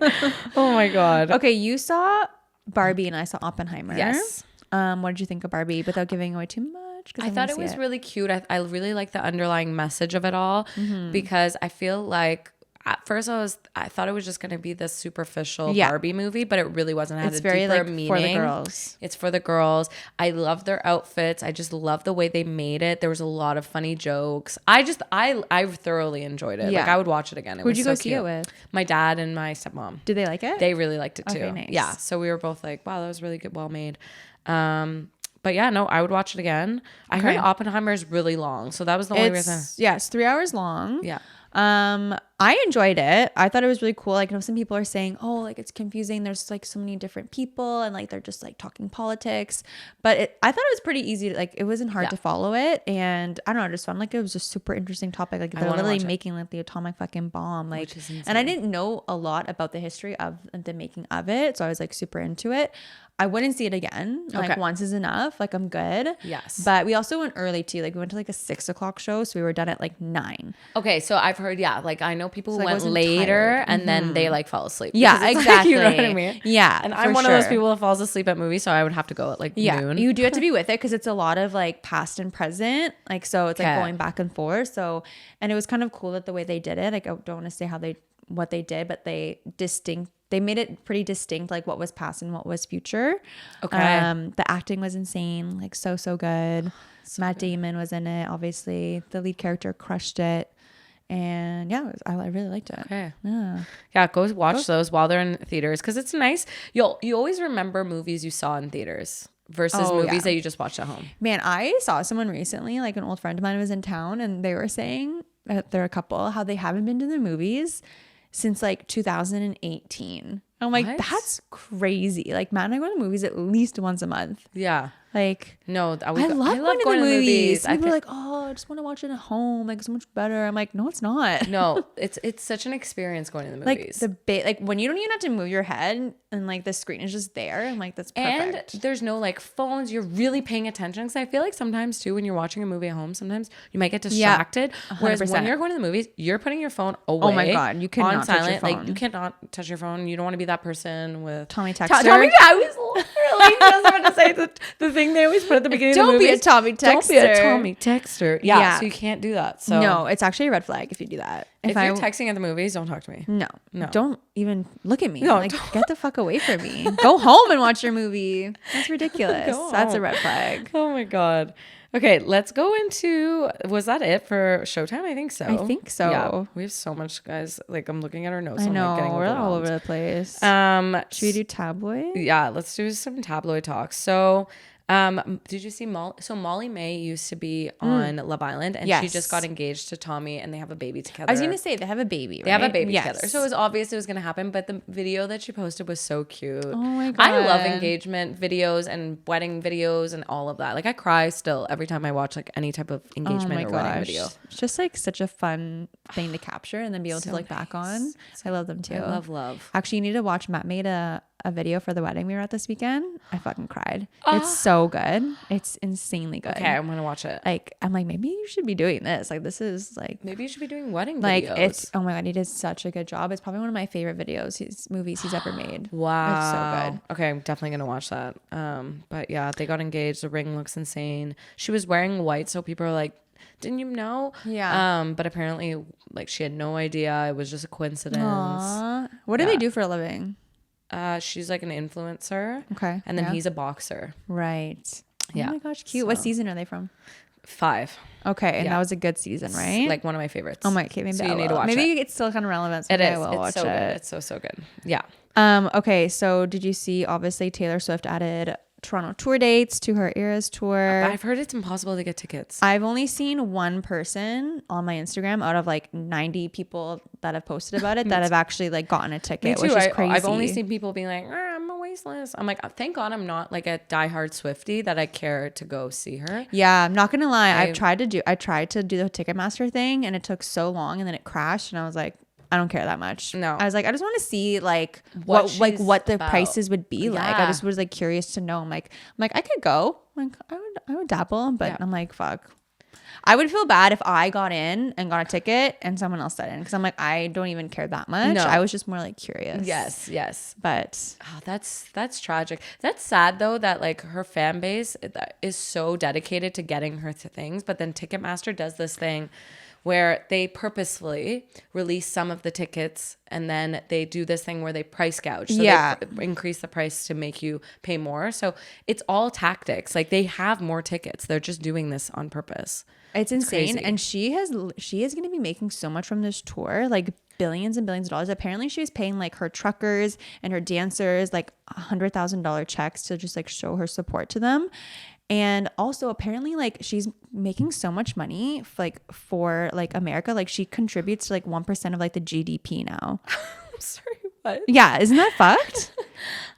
[SPEAKER 2] Oh my God.
[SPEAKER 1] Okay, you saw Barbie and I saw Oppenheimer.
[SPEAKER 2] Yes.
[SPEAKER 1] What did you think of Barbie without giving away too much?
[SPEAKER 2] I thought it was really cute. I really like the underlying message of it all because I feel like at first I thought it was just going to be this superficial Barbie movie, but it really wasn't. It had a very deeper meaning. For the girls. It's for the girls. I love their outfits. I just love the way they made it. There was a lot of funny jokes. I thoroughly enjoyed it. Yeah. Like I would watch it again.
[SPEAKER 1] Who'd you go see it with?
[SPEAKER 2] My dad and my stepmom.
[SPEAKER 1] Did they like it?
[SPEAKER 2] They really liked it too.
[SPEAKER 1] Okay, nice.
[SPEAKER 2] Yeah. So we were both like, wow, that was really good, well made. But yeah, no, I would watch it again. I heard Oppenheimer is really long, so that was the only reason.
[SPEAKER 1] Yeah, it's 3 hours long.
[SPEAKER 2] Yeah.
[SPEAKER 1] I enjoyed it. I thought it was really cool. Like, I know some people are saying, oh, like it's confusing. There's like so many different people and like they're just like talking politics. But I thought it was pretty easy. Like it wasn't hard to follow it. And I don't know, I just found like it was a super interesting topic. Like they're literally making like the atomic fucking bomb. Like, and I didn't know a lot about the history of the making of it. So I was like super into it. I wouldn't see it again. Like once is enough. Like I'm good.
[SPEAKER 2] Yes.
[SPEAKER 1] But we also went early too. Like we went to like a 6 o'clock show. So we were done at like 9.
[SPEAKER 2] Okay. So I've heard, like I know people who went later and then they like fall asleep.
[SPEAKER 1] Yeah, exactly.
[SPEAKER 2] Like, you know what I mean?
[SPEAKER 1] Yeah.
[SPEAKER 2] And I'm one of those people that falls asleep at movies. So I would have to go at like noon.
[SPEAKER 1] You do have to be with it because it's a lot of like past and present. Like, so it's like going back and forth. So, and it was kind of cool that the way they did it. Like I don't want to say what they did, but they made it pretty distinct, like what was past and what was future. Okay. The acting was insane, like so good. Matt Damon was in it, obviously. The lead character crushed it. And yeah, I really liked it.
[SPEAKER 2] Okay. Yeah, go watch those while they're in theaters because it's nice. You always remember movies you saw in theaters versus movies that you just watched at home.
[SPEAKER 1] Man, I saw someone recently, like an old friend of mine was in town, and they were saying that they're a couple, how they haven't been to the movies since like 2018. I'm like, that's crazy. Like, Matt and I go to movies at least once a month.
[SPEAKER 2] Yeah.
[SPEAKER 1] Like,
[SPEAKER 2] no,
[SPEAKER 1] I love going to the movies. People are like, oh, I just want to watch it at home. Like, so much better. I'm like, no, it's not.
[SPEAKER 2] No, it's such an experience going to the movies.
[SPEAKER 1] Like when you don't even have to move your head and like the screen is just there. I'm like, that's perfect.
[SPEAKER 2] And there's no like phones. You're really paying attention. Because I feel like sometimes too, when you're watching a movie at home, sometimes you might get distracted. Yeah, whereas when you're going to the movies, you're putting your phone away.
[SPEAKER 1] Oh my God, you cannot on silent. Touch your phone.
[SPEAKER 2] Like you cannot touch your phone. You don't want to be that person with
[SPEAKER 1] Tommy Texter.
[SPEAKER 2] I was literally just about to say the thing they always put at the beginning of the movie.
[SPEAKER 1] Don't be a Tommy Texter.
[SPEAKER 2] Don't be a Tommy Texter. Yeah, so you can't do that. So
[SPEAKER 1] no, it's actually a red flag if you do that.
[SPEAKER 2] If you're texting at the movies, don't talk to me.
[SPEAKER 1] No. Don't even look at me. No, like get the fuck away from me. Go home and watch your movie. That's ridiculous. That's a red flag.
[SPEAKER 2] Oh my God. Okay, let's go into, was that it for Showtime? I think so. Yeah, we have so much, guys. Like, I'm looking at our notes.
[SPEAKER 1] I know, we're all over the place. Should we do tabloid?
[SPEAKER 2] Yeah, let's do some tabloid talk. So, Did you see Molly? So Molly May used to be on Love Island, and she just got engaged to Tommy, and they have a baby together.
[SPEAKER 1] I was gonna say they have a baby. Right?
[SPEAKER 2] They have a baby together, so it was obvious it was gonna happen. But the video that she posted was so cute.
[SPEAKER 1] Oh my God.
[SPEAKER 2] I love engagement videos and wedding videos and all of that. Like I cry still every time I watch like any type of engagement or wedding video.
[SPEAKER 1] It's just like such a fun thing to capture and then be able to look back on. I love them too.
[SPEAKER 2] I love.
[SPEAKER 1] Actually, you need to watch. Matt made a video for the wedding we were at this weekend. I fucking cried. It's so good. It's insanely good.
[SPEAKER 2] Okay, I'm gonna watch it.
[SPEAKER 1] Like I'm like, maybe you should be doing this. Like this is like,
[SPEAKER 2] maybe you should be doing wedding
[SPEAKER 1] like
[SPEAKER 2] videos.
[SPEAKER 1] It's oh my God, he did such a good job. It's probably one of my favorite movies he's ever made.
[SPEAKER 2] Wow,
[SPEAKER 1] it's so good.
[SPEAKER 2] Okay, I'm definitely gonna watch that. But yeah, they got engaged. The ring looks insane. She was wearing white, so people are like, didn't you know?
[SPEAKER 1] Yeah.
[SPEAKER 2] But apparently, like she had no idea. It was just a coincidence.
[SPEAKER 1] Aww. What do they do for a living?
[SPEAKER 2] She's like an influencer.
[SPEAKER 1] Okay.
[SPEAKER 2] And then he's a boxer.
[SPEAKER 1] Right.
[SPEAKER 2] Yeah.
[SPEAKER 1] Oh my gosh, cute. What season are they from?
[SPEAKER 2] 5.
[SPEAKER 1] Okay, and that was a good season, right?
[SPEAKER 2] Like one of my favorites.
[SPEAKER 1] Oh my, okay, maybe
[SPEAKER 2] so you need to watch
[SPEAKER 1] maybe
[SPEAKER 2] it.
[SPEAKER 1] It's still kind of relevant. So
[SPEAKER 2] it is.
[SPEAKER 1] I will watch
[SPEAKER 2] so
[SPEAKER 1] it.
[SPEAKER 2] good. It's so good. Yeah.
[SPEAKER 1] Okay, so did you see? Obviously, Taylor Swift added Toronto tour dates to her Eras tour.
[SPEAKER 2] I've heard it's impossible to get tickets.
[SPEAKER 1] I've only seen one person on my Instagram out of like 90 people that have posted about it that have actually like gotten a ticket, which is crazy.
[SPEAKER 2] I've only seen people being like, I'm a wasteless. I'm like, thank God I'm not like a diehard Swiftie that I care to go see her.
[SPEAKER 1] Yeah, I'm not gonna lie. I tried to do the Ticketmaster thing, and it took so long, and then it crashed, and I was like, I don't care that much.
[SPEAKER 2] No.
[SPEAKER 1] I was like, I just want to see like what the prices would be like. I just was like curious to know. I'm like I could go. Like I would dabble, but I'm like, fuck. I would feel bad if I got in and got a ticket and someone else got in, because I'm like, I don't even care that much. No. I was just more like curious.
[SPEAKER 2] Yes.
[SPEAKER 1] But
[SPEAKER 2] that's tragic. That's sad though, that like her fan base is so dedicated to getting her to things, but then Ticketmaster does this thing where they purposefully release some of the tickets, and then they do this thing where they price gouge. So they increase the price to make you pay more. So it's all tactics. Like they have more tickets. They're just doing this on purpose.
[SPEAKER 1] It's insane. And she is going to be making so much from this tour, like billions and billions of dollars. Apparently she was paying like her truckers and her dancers like $100,000 checks to just like show her support to them. And also apparently like she's making so much money for America. Like she contributes to like 1% of like the GDP now.
[SPEAKER 2] I'm sorry, what?
[SPEAKER 1] Yeah, isn't that fucked?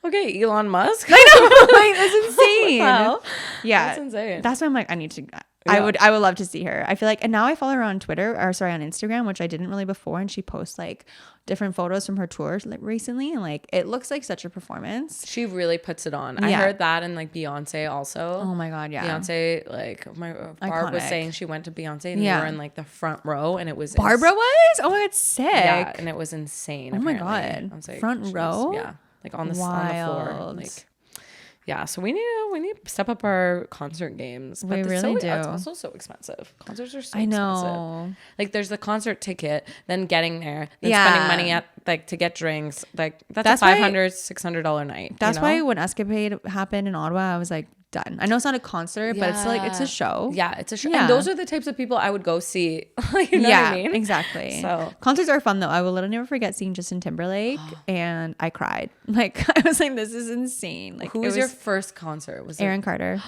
[SPEAKER 2] Okay, Elon Musk.
[SPEAKER 1] I know, like that's insane.
[SPEAKER 2] Wow.
[SPEAKER 1] Yeah,
[SPEAKER 2] that's insane.
[SPEAKER 1] That's why I'm like, I need to. I would love to see her. I feel like, and now I follow her on on Instagram, which I didn't really before, and she posts like different photos from her tours like recently, and like it looks like such a performance.
[SPEAKER 2] She really puts it on. I heard that, and like Beyonce also.
[SPEAKER 1] Oh my God, yeah.
[SPEAKER 2] Beyonce, like my Barb was saying she went to Beyonce and they were in like the front row, and it was
[SPEAKER 1] Barbara was? Oh my God, sick.
[SPEAKER 2] Yeah, and it was insane.
[SPEAKER 1] Oh my God, front row?
[SPEAKER 2] Yeah, like on the floor, like. Yeah, so we need to step up our concert games. But
[SPEAKER 1] we really do.
[SPEAKER 2] It's also so expensive. Concerts are so
[SPEAKER 1] I know.
[SPEAKER 2] expensive. Like there's the concert ticket, then getting there, then spending money at like to get drinks. Like that's a $500-$600 night.
[SPEAKER 1] That's why when Escapade happened in Ottawa, I was like, done. I know it's not a concert, but it's like it's a show.
[SPEAKER 2] Yeah, it's a show. Yeah. And those are the types of people I would go see. You know what I mean?
[SPEAKER 1] Exactly.
[SPEAKER 2] So
[SPEAKER 1] concerts are fun though. I will literally never forget seeing Justin Timberlake and I cried. Like I was like, this is insane. Like
[SPEAKER 2] who was your first concert? Was
[SPEAKER 1] Aaron Carter.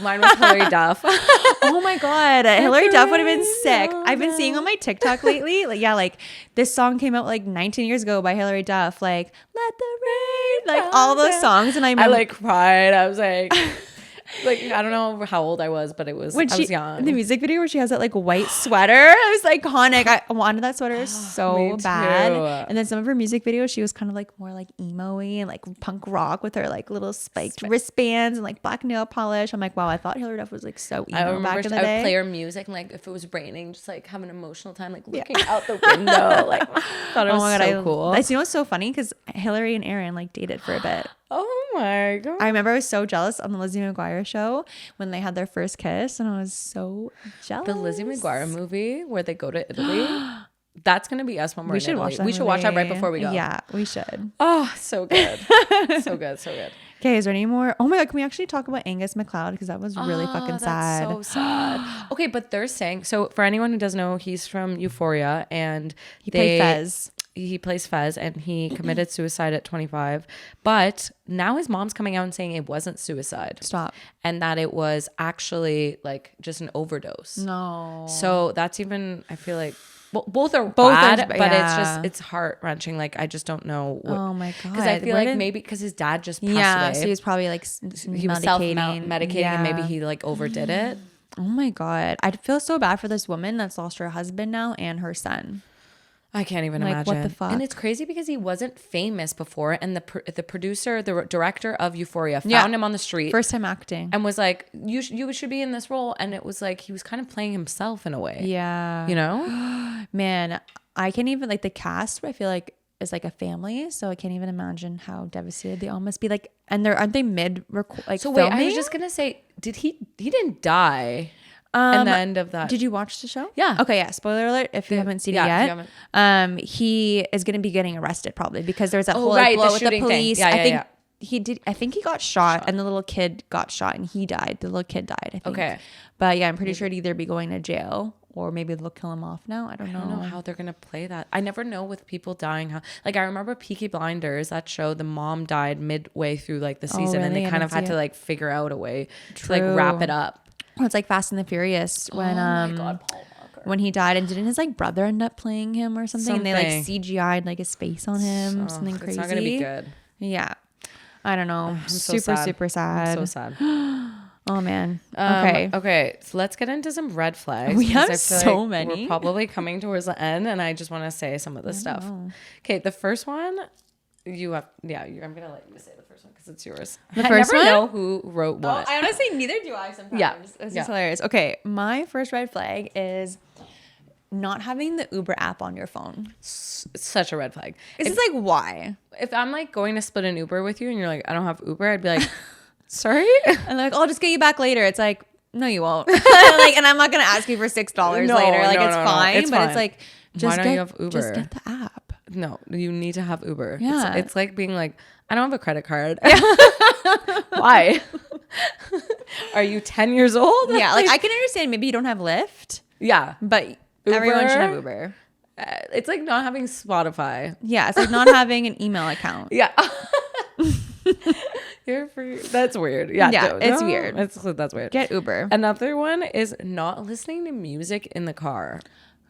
[SPEAKER 2] Mine was Hilary Duff.
[SPEAKER 1] Oh my God. Hilary Duff would have been sick. I've been seeing on my TikTok lately. Like this song came out like 19 years ago by Hilary Duff. Like, let the rain, like all those songs. And I
[SPEAKER 2] like cried. I was like, I don't know how old I was, but it was, I was young.
[SPEAKER 1] In the music video where she has that like white sweater, it was iconic. I wanted that sweater so bad. And then some of her music videos, she was kind of like more like emo-y and like punk rock with her like little spiked wristbands and like black nail polish. I'm like, wow, I thought Hilary Duff was like so emo back in the day.
[SPEAKER 2] I would play her music and like if it was raining, just like have an emotional time, like looking out the window. Like thought it was so cool.
[SPEAKER 1] You know what's so funny? Because Hilary and Aaron like dated for a bit.
[SPEAKER 2] Oh my God.
[SPEAKER 1] I remember I was so jealous on the Lizzie McGuire show when they had their first kiss, and I was so jealous.
[SPEAKER 2] The Lizzie McGuire movie where they go to Italy. That's going to be us when we're in Italy.
[SPEAKER 1] Watch that.
[SPEAKER 2] We should watch that right before we go.
[SPEAKER 1] Yeah, we should.
[SPEAKER 2] Oh, so good. So good.
[SPEAKER 1] Okay, is there any more? Oh my God, can we actually talk about Angus MacLeod? Because that was really fucking sad.
[SPEAKER 2] That's so sad. Okay, but they're saying, so for anyone who doesn't know, he's from Euphoria, and
[SPEAKER 1] he played Fez.
[SPEAKER 2] he plays Fez, and he committed suicide at 25. But now his mom's coming out and saying it wasn't suicide.
[SPEAKER 1] Stop.
[SPEAKER 2] And that it was actually like just an overdose.
[SPEAKER 1] No.
[SPEAKER 2] So that's even, I feel like, well, both are bad, but it's heart wrenching. Like, I just don't know.
[SPEAKER 1] Oh my God.
[SPEAKER 2] Because I feel like maybe because his dad just passed away.
[SPEAKER 1] So he was probably like
[SPEAKER 2] He was self-medicating and maybe he like overdid it.
[SPEAKER 1] Oh my God. I feel so bad for this woman that's lost her husband now and her son.
[SPEAKER 2] I can't even imagine.
[SPEAKER 1] What the fuck?
[SPEAKER 2] And it's crazy because he wasn't famous before, and the producer, the director of Euphoria, found him on the street,
[SPEAKER 1] first time acting,
[SPEAKER 2] and was like, "You should be in this role." And it was like he was kind of playing himself in a way.
[SPEAKER 1] Yeah,
[SPEAKER 2] you know,
[SPEAKER 1] man, I can't even like the cast. I feel like is like a family, so I can't even imagine how devastated they all must be. Like, and aren't they mid like? So
[SPEAKER 2] wait, I was just gonna say, did he didn't die? And the end of that.
[SPEAKER 1] Did you watch the show?
[SPEAKER 2] Yeah.
[SPEAKER 1] Okay, yeah. Spoiler alert if you haven't seen it yet. He is going to be getting arrested probably because there was that whole like, blow with the police.
[SPEAKER 2] Yeah,
[SPEAKER 1] I think he got shot and the little kid got shot and he died. The little kid died, I think.
[SPEAKER 2] Okay.
[SPEAKER 1] But yeah, I'm pretty sure he'd either be going to jail or maybe they'll kill him off now. I don't know
[SPEAKER 2] how they're going to play that. I never know with people dying. How, like, I remember Peaky Blinders, that show, the mom died midway through like the season and they kind of had to like figure out a way to like wrap it up.
[SPEAKER 1] Oh, it's like Fast and the Furious when
[SPEAKER 2] my God, Paul Walker.
[SPEAKER 1] When he died, and didn't his like brother end up playing him or something? And they like CGI'd like his face on him, something crazy.
[SPEAKER 2] It's not gonna be good.
[SPEAKER 1] Yeah, I don't know.
[SPEAKER 2] I'm super sad.
[SPEAKER 1] I'm
[SPEAKER 2] so sad.
[SPEAKER 1] Oh man.
[SPEAKER 2] Okay. So let's get into some red flags.
[SPEAKER 1] We have so many.
[SPEAKER 2] We're probably coming towards the end, and I just want to say some of this stuff. Okay, the first one. I'm gonna let you say the first one because it's yours.
[SPEAKER 1] The first one?
[SPEAKER 2] I never know who wrote what.
[SPEAKER 1] I honestly neither do I sometimes.
[SPEAKER 2] Yeah,
[SPEAKER 1] it's just hilarious. Okay, my first red flag is not having the Uber app on your phone.
[SPEAKER 2] Such a red flag.
[SPEAKER 1] It's like why?
[SPEAKER 2] If I'm like going to split an Uber with you and you're like, I don't have Uber, I'd be like, sorry,
[SPEAKER 1] and like, I'll just get you back later. It's like, no, you won't. Like, and I'm not gonna ask you for $6 later. Like, it's fine. It's like,
[SPEAKER 2] why don't you have Uber?
[SPEAKER 1] Just get the app.
[SPEAKER 2] No, you need to have Uber.
[SPEAKER 1] Yeah.
[SPEAKER 2] It's like being like, I don't have a credit card. Why? Are you 10 years old?
[SPEAKER 1] Yeah, like I can understand maybe you don't have Lyft.
[SPEAKER 2] Yeah.
[SPEAKER 1] But everyone should have Uber.
[SPEAKER 2] It's like not having Spotify.
[SPEAKER 1] Yeah, it's like not having an email account.
[SPEAKER 2] Yeah. That's weird. Yeah,
[SPEAKER 1] it's weird.
[SPEAKER 2] That's weird.
[SPEAKER 1] Get Uber.
[SPEAKER 2] Another one is not listening to music in the car.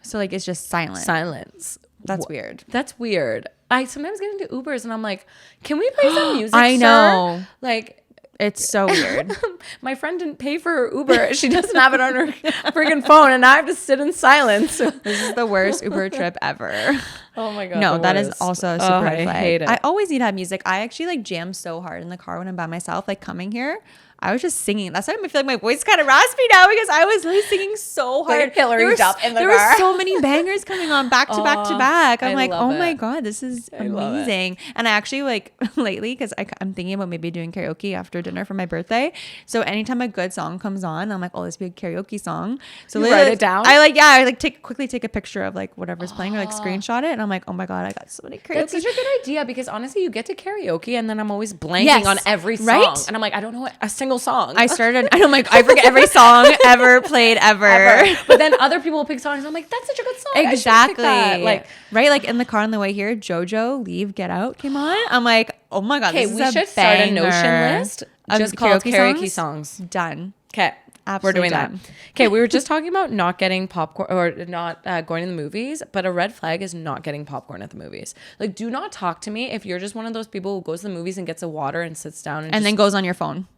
[SPEAKER 1] So like it's just silence. That's weird.
[SPEAKER 2] That's weird. I sometimes get into Ubers and I'm like, can we play some music?
[SPEAKER 1] I know.
[SPEAKER 2] Sir? Like,
[SPEAKER 1] it's so weird.
[SPEAKER 2] My friend didn't pay for her Uber. She doesn't have it on her freaking phone, and I have to sit in silence.
[SPEAKER 1] This is the worst Uber trip ever.
[SPEAKER 2] Oh my God.
[SPEAKER 1] No, that is also a super red flag.
[SPEAKER 2] I hate it.
[SPEAKER 1] I always need to have music. I actually like jam so hard in the car when I'm by myself. Like coming here, I was just singing. That's why I feel like my voice is kind of raspy now because I was really singing so hard.
[SPEAKER 2] Like Hillary Duff in the car.
[SPEAKER 1] There were so many bangers coming on back to back to back. I'm like, oh my God, this is amazing. And I actually like lately, because I'm thinking about maybe doing karaoke after dinner for my birthday. So anytime a good song comes on, I'm like, oh, this would be a karaoke song. So
[SPEAKER 2] you write it down?
[SPEAKER 1] I quickly take a picture of like whatever's playing or like screenshot it. And I'm like, oh my God, I got so many karaoke.
[SPEAKER 2] That's such a good idea because honestly, you get to karaoke and then I'm always blanking on every song.
[SPEAKER 1] Right?
[SPEAKER 2] And I'm like, I don't know a single song.
[SPEAKER 1] And I'm like, I forget every song ever played ever.
[SPEAKER 2] But then other people will pick songs. I'm like, that's such a good song.
[SPEAKER 1] Exactly.
[SPEAKER 2] Like,
[SPEAKER 1] right? Like in the car on the way here, JoJo, Leave, Get Out came on. I'm like, oh my God, this is
[SPEAKER 2] we should start a Notion list just called karaoke songs.
[SPEAKER 1] Done.
[SPEAKER 2] Okay.
[SPEAKER 1] Absolutely
[SPEAKER 2] we're doing that. Okay, we were just talking about not getting popcorn or not going to the movies, but a red flag is not getting popcorn at the movies. Like, do not talk to me if you're just one of those people who goes to the movies and gets a water and sits down and
[SPEAKER 1] then goes on your phone.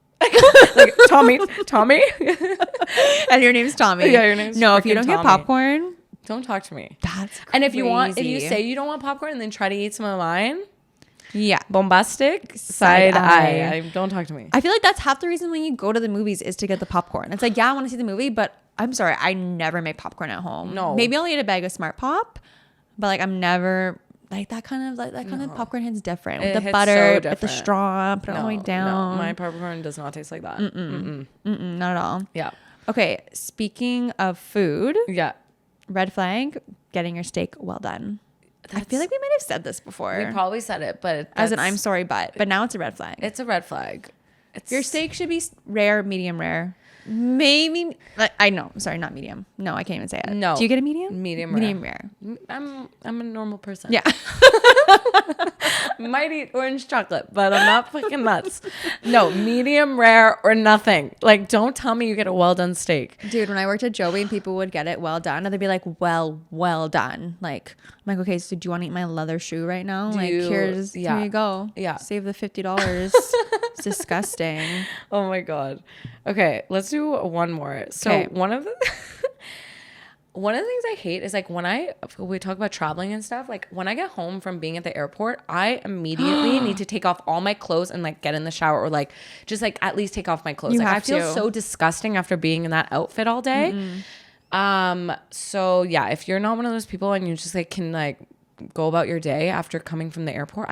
[SPEAKER 2] Like, Tommy,
[SPEAKER 1] and your name's Tommy.
[SPEAKER 2] Yeah, your name's
[SPEAKER 1] no. If you don't get popcorn,
[SPEAKER 2] don't talk to me.
[SPEAKER 1] That's crazy.
[SPEAKER 2] And if you say you don't want popcorn and then try to eat some of mine,
[SPEAKER 1] yeah,
[SPEAKER 2] bombastic side eye. Don't talk to me.
[SPEAKER 1] I feel like that's half the reason when you go to the movies is to get the popcorn. It's like, yeah, I want to see the movie, but I'm sorry, I never make popcorn at home.
[SPEAKER 2] No,
[SPEAKER 1] maybe I'll eat a bag of Smart Pop, but like I'm never. Like that kind of popcorn hits different with the butter, with the straw, put it all the way down.
[SPEAKER 2] No, my popcorn does not taste like that.
[SPEAKER 1] Not at all.
[SPEAKER 2] Yeah.
[SPEAKER 1] Okay. Speaking of food.
[SPEAKER 2] Yeah.
[SPEAKER 1] Red flag: getting your steak well done. I feel like we might have said this before.
[SPEAKER 2] We probably said it, but
[SPEAKER 1] as an I'm sorry, but now it's a red flag.
[SPEAKER 2] It's a red flag.
[SPEAKER 1] Your steak should be rare, medium rare. Maybe I know. Sorry, not medium. No, I can't even say it.
[SPEAKER 2] No.
[SPEAKER 1] Do you get a medium?
[SPEAKER 2] Medium
[SPEAKER 1] rare.
[SPEAKER 2] I'm a normal person.
[SPEAKER 1] Yeah.
[SPEAKER 2] Might eat orange chocolate, but I'm not fucking nuts. No, medium rare or nothing. Like, don't tell me you get a well done steak.
[SPEAKER 1] Dude, when I worked at Joey and people would get it well done, and they'd be like, well done. Like, I'm like, okay, so do you want to eat my leather shoe right now? Here you go. Yeah. Save the $50. It's disgusting.
[SPEAKER 2] Oh my God. Okay, let's do one more. So one of the things I hate is like when we talk about traveling and stuff, like when I get home from being at the airport, I immediately need to take off all my clothes and like get in the shower or like just like at least take off my clothes. Like I feel so disgusting after being in that outfit all day. So yeah, if you're not one of those people and you just like can like go about your day after coming from the airport,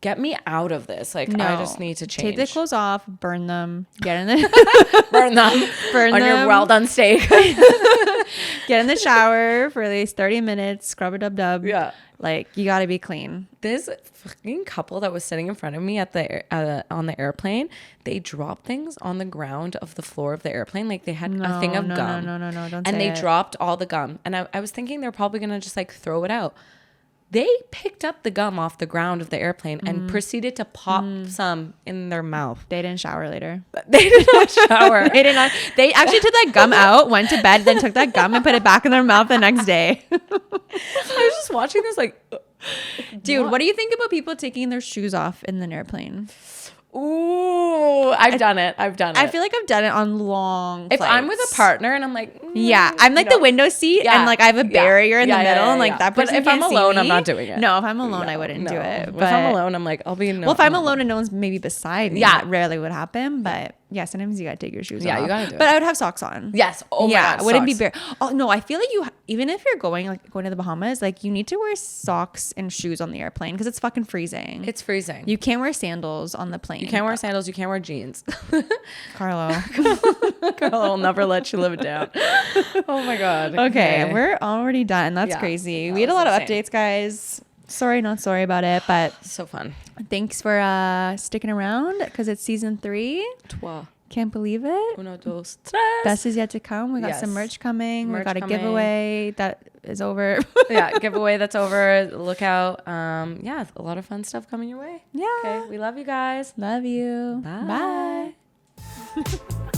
[SPEAKER 2] get me out of this. Like, I just need to change.
[SPEAKER 1] Take the clothes off, burn them, get in the
[SPEAKER 2] burn them on your well done steak.
[SPEAKER 1] Get in the shower for at least 30 minutes, scrub a dub.
[SPEAKER 2] Yeah.
[SPEAKER 1] Like, you got to be clean.
[SPEAKER 2] This fucking couple that was sitting in front of me at the on the airplane, they dropped things on the ground of the floor of the airplane. Like they had a thing of gum.
[SPEAKER 1] No, don't
[SPEAKER 2] and
[SPEAKER 1] say
[SPEAKER 2] they
[SPEAKER 1] it.
[SPEAKER 2] dropped all the gum. And I was thinking they're probably going to just like throw it out. They picked up the gum off the ground of the airplane and proceeded to pop some in their mouth.
[SPEAKER 1] They didn't shower later.
[SPEAKER 2] They did not shower.
[SPEAKER 1] They did not. They actually took that gum out, went to bed, then took that gum and put it back in their mouth the next day.
[SPEAKER 2] I was just watching this like,
[SPEAKER 1] dude, what do you think about people taking their shoes off in an airplane?
[SPEAKER 2] Ooh, I've done it. I
[SPEAKER 1] feel like I've done it on long flights.
[SPEAKER 2] If I'm with a partner and I'm like,
[SPEAKER 1] I'm like the window seat and like I have a barrier in the middle and like that person.
[SPEAKER 2] But if I'm alone, I'm not doing it.
[SPEAKER 1] No, if I'm alone, I wouldn't do it.
[SPEAKER 2] But if I'm alone, I'm like, I'll be.
[SPEAKER 1] Well, if I'm alone and no one's maybe beside me, that rarely would happen. But yeah, sometimes you gotta take your shoes off.
[SPEAKER 2] Yeah, you gotta do it.
[SPEAKER 1] But I would have socks on.
[SPEAKER 2] Yes. Oh my God.
[SPEAKER 1] It wouldn't be bare. Oh no, I feel like even if you're going to the Bahamas, like you need to wear socks and shoes on the airplane because it's fucking freezing.
[SPEAKER 2] It's freezing.
[SPEAKER 1] You can't wear sandals on the plane.
[SPEAKER 2] You can't wear sandals. You can't wear jeans.
[SPEAKER 1] Carlo
[SPEAKER 2] will never let you live it down. Oh my God.
[SPEAKER 1] Okay, we're already done. That's crazy. We had a lot of updates, guys. Sorry, not sorry about it, but
[SPEAKER 2] so fun.
[SPEAKER 1] Thanks for sticking around because it's season 3. Can't believe it.
[SPEAKER 2] Uno, dos, tres.
[SPEAKER 1] Best is yet to come. We got some merch coming. We got a giveaway that is over.
[SPEAKER 2] Giveaway that's over. Look out. A lot of fun stuff coming your way.
[SPEAKER 1] Yeah.
[SPEAKER 2] Okay. We love you guys.
[SPEAKER 1] Love you.
[SPEAKER 2] Bye.
[SPEAKER 1] Bye.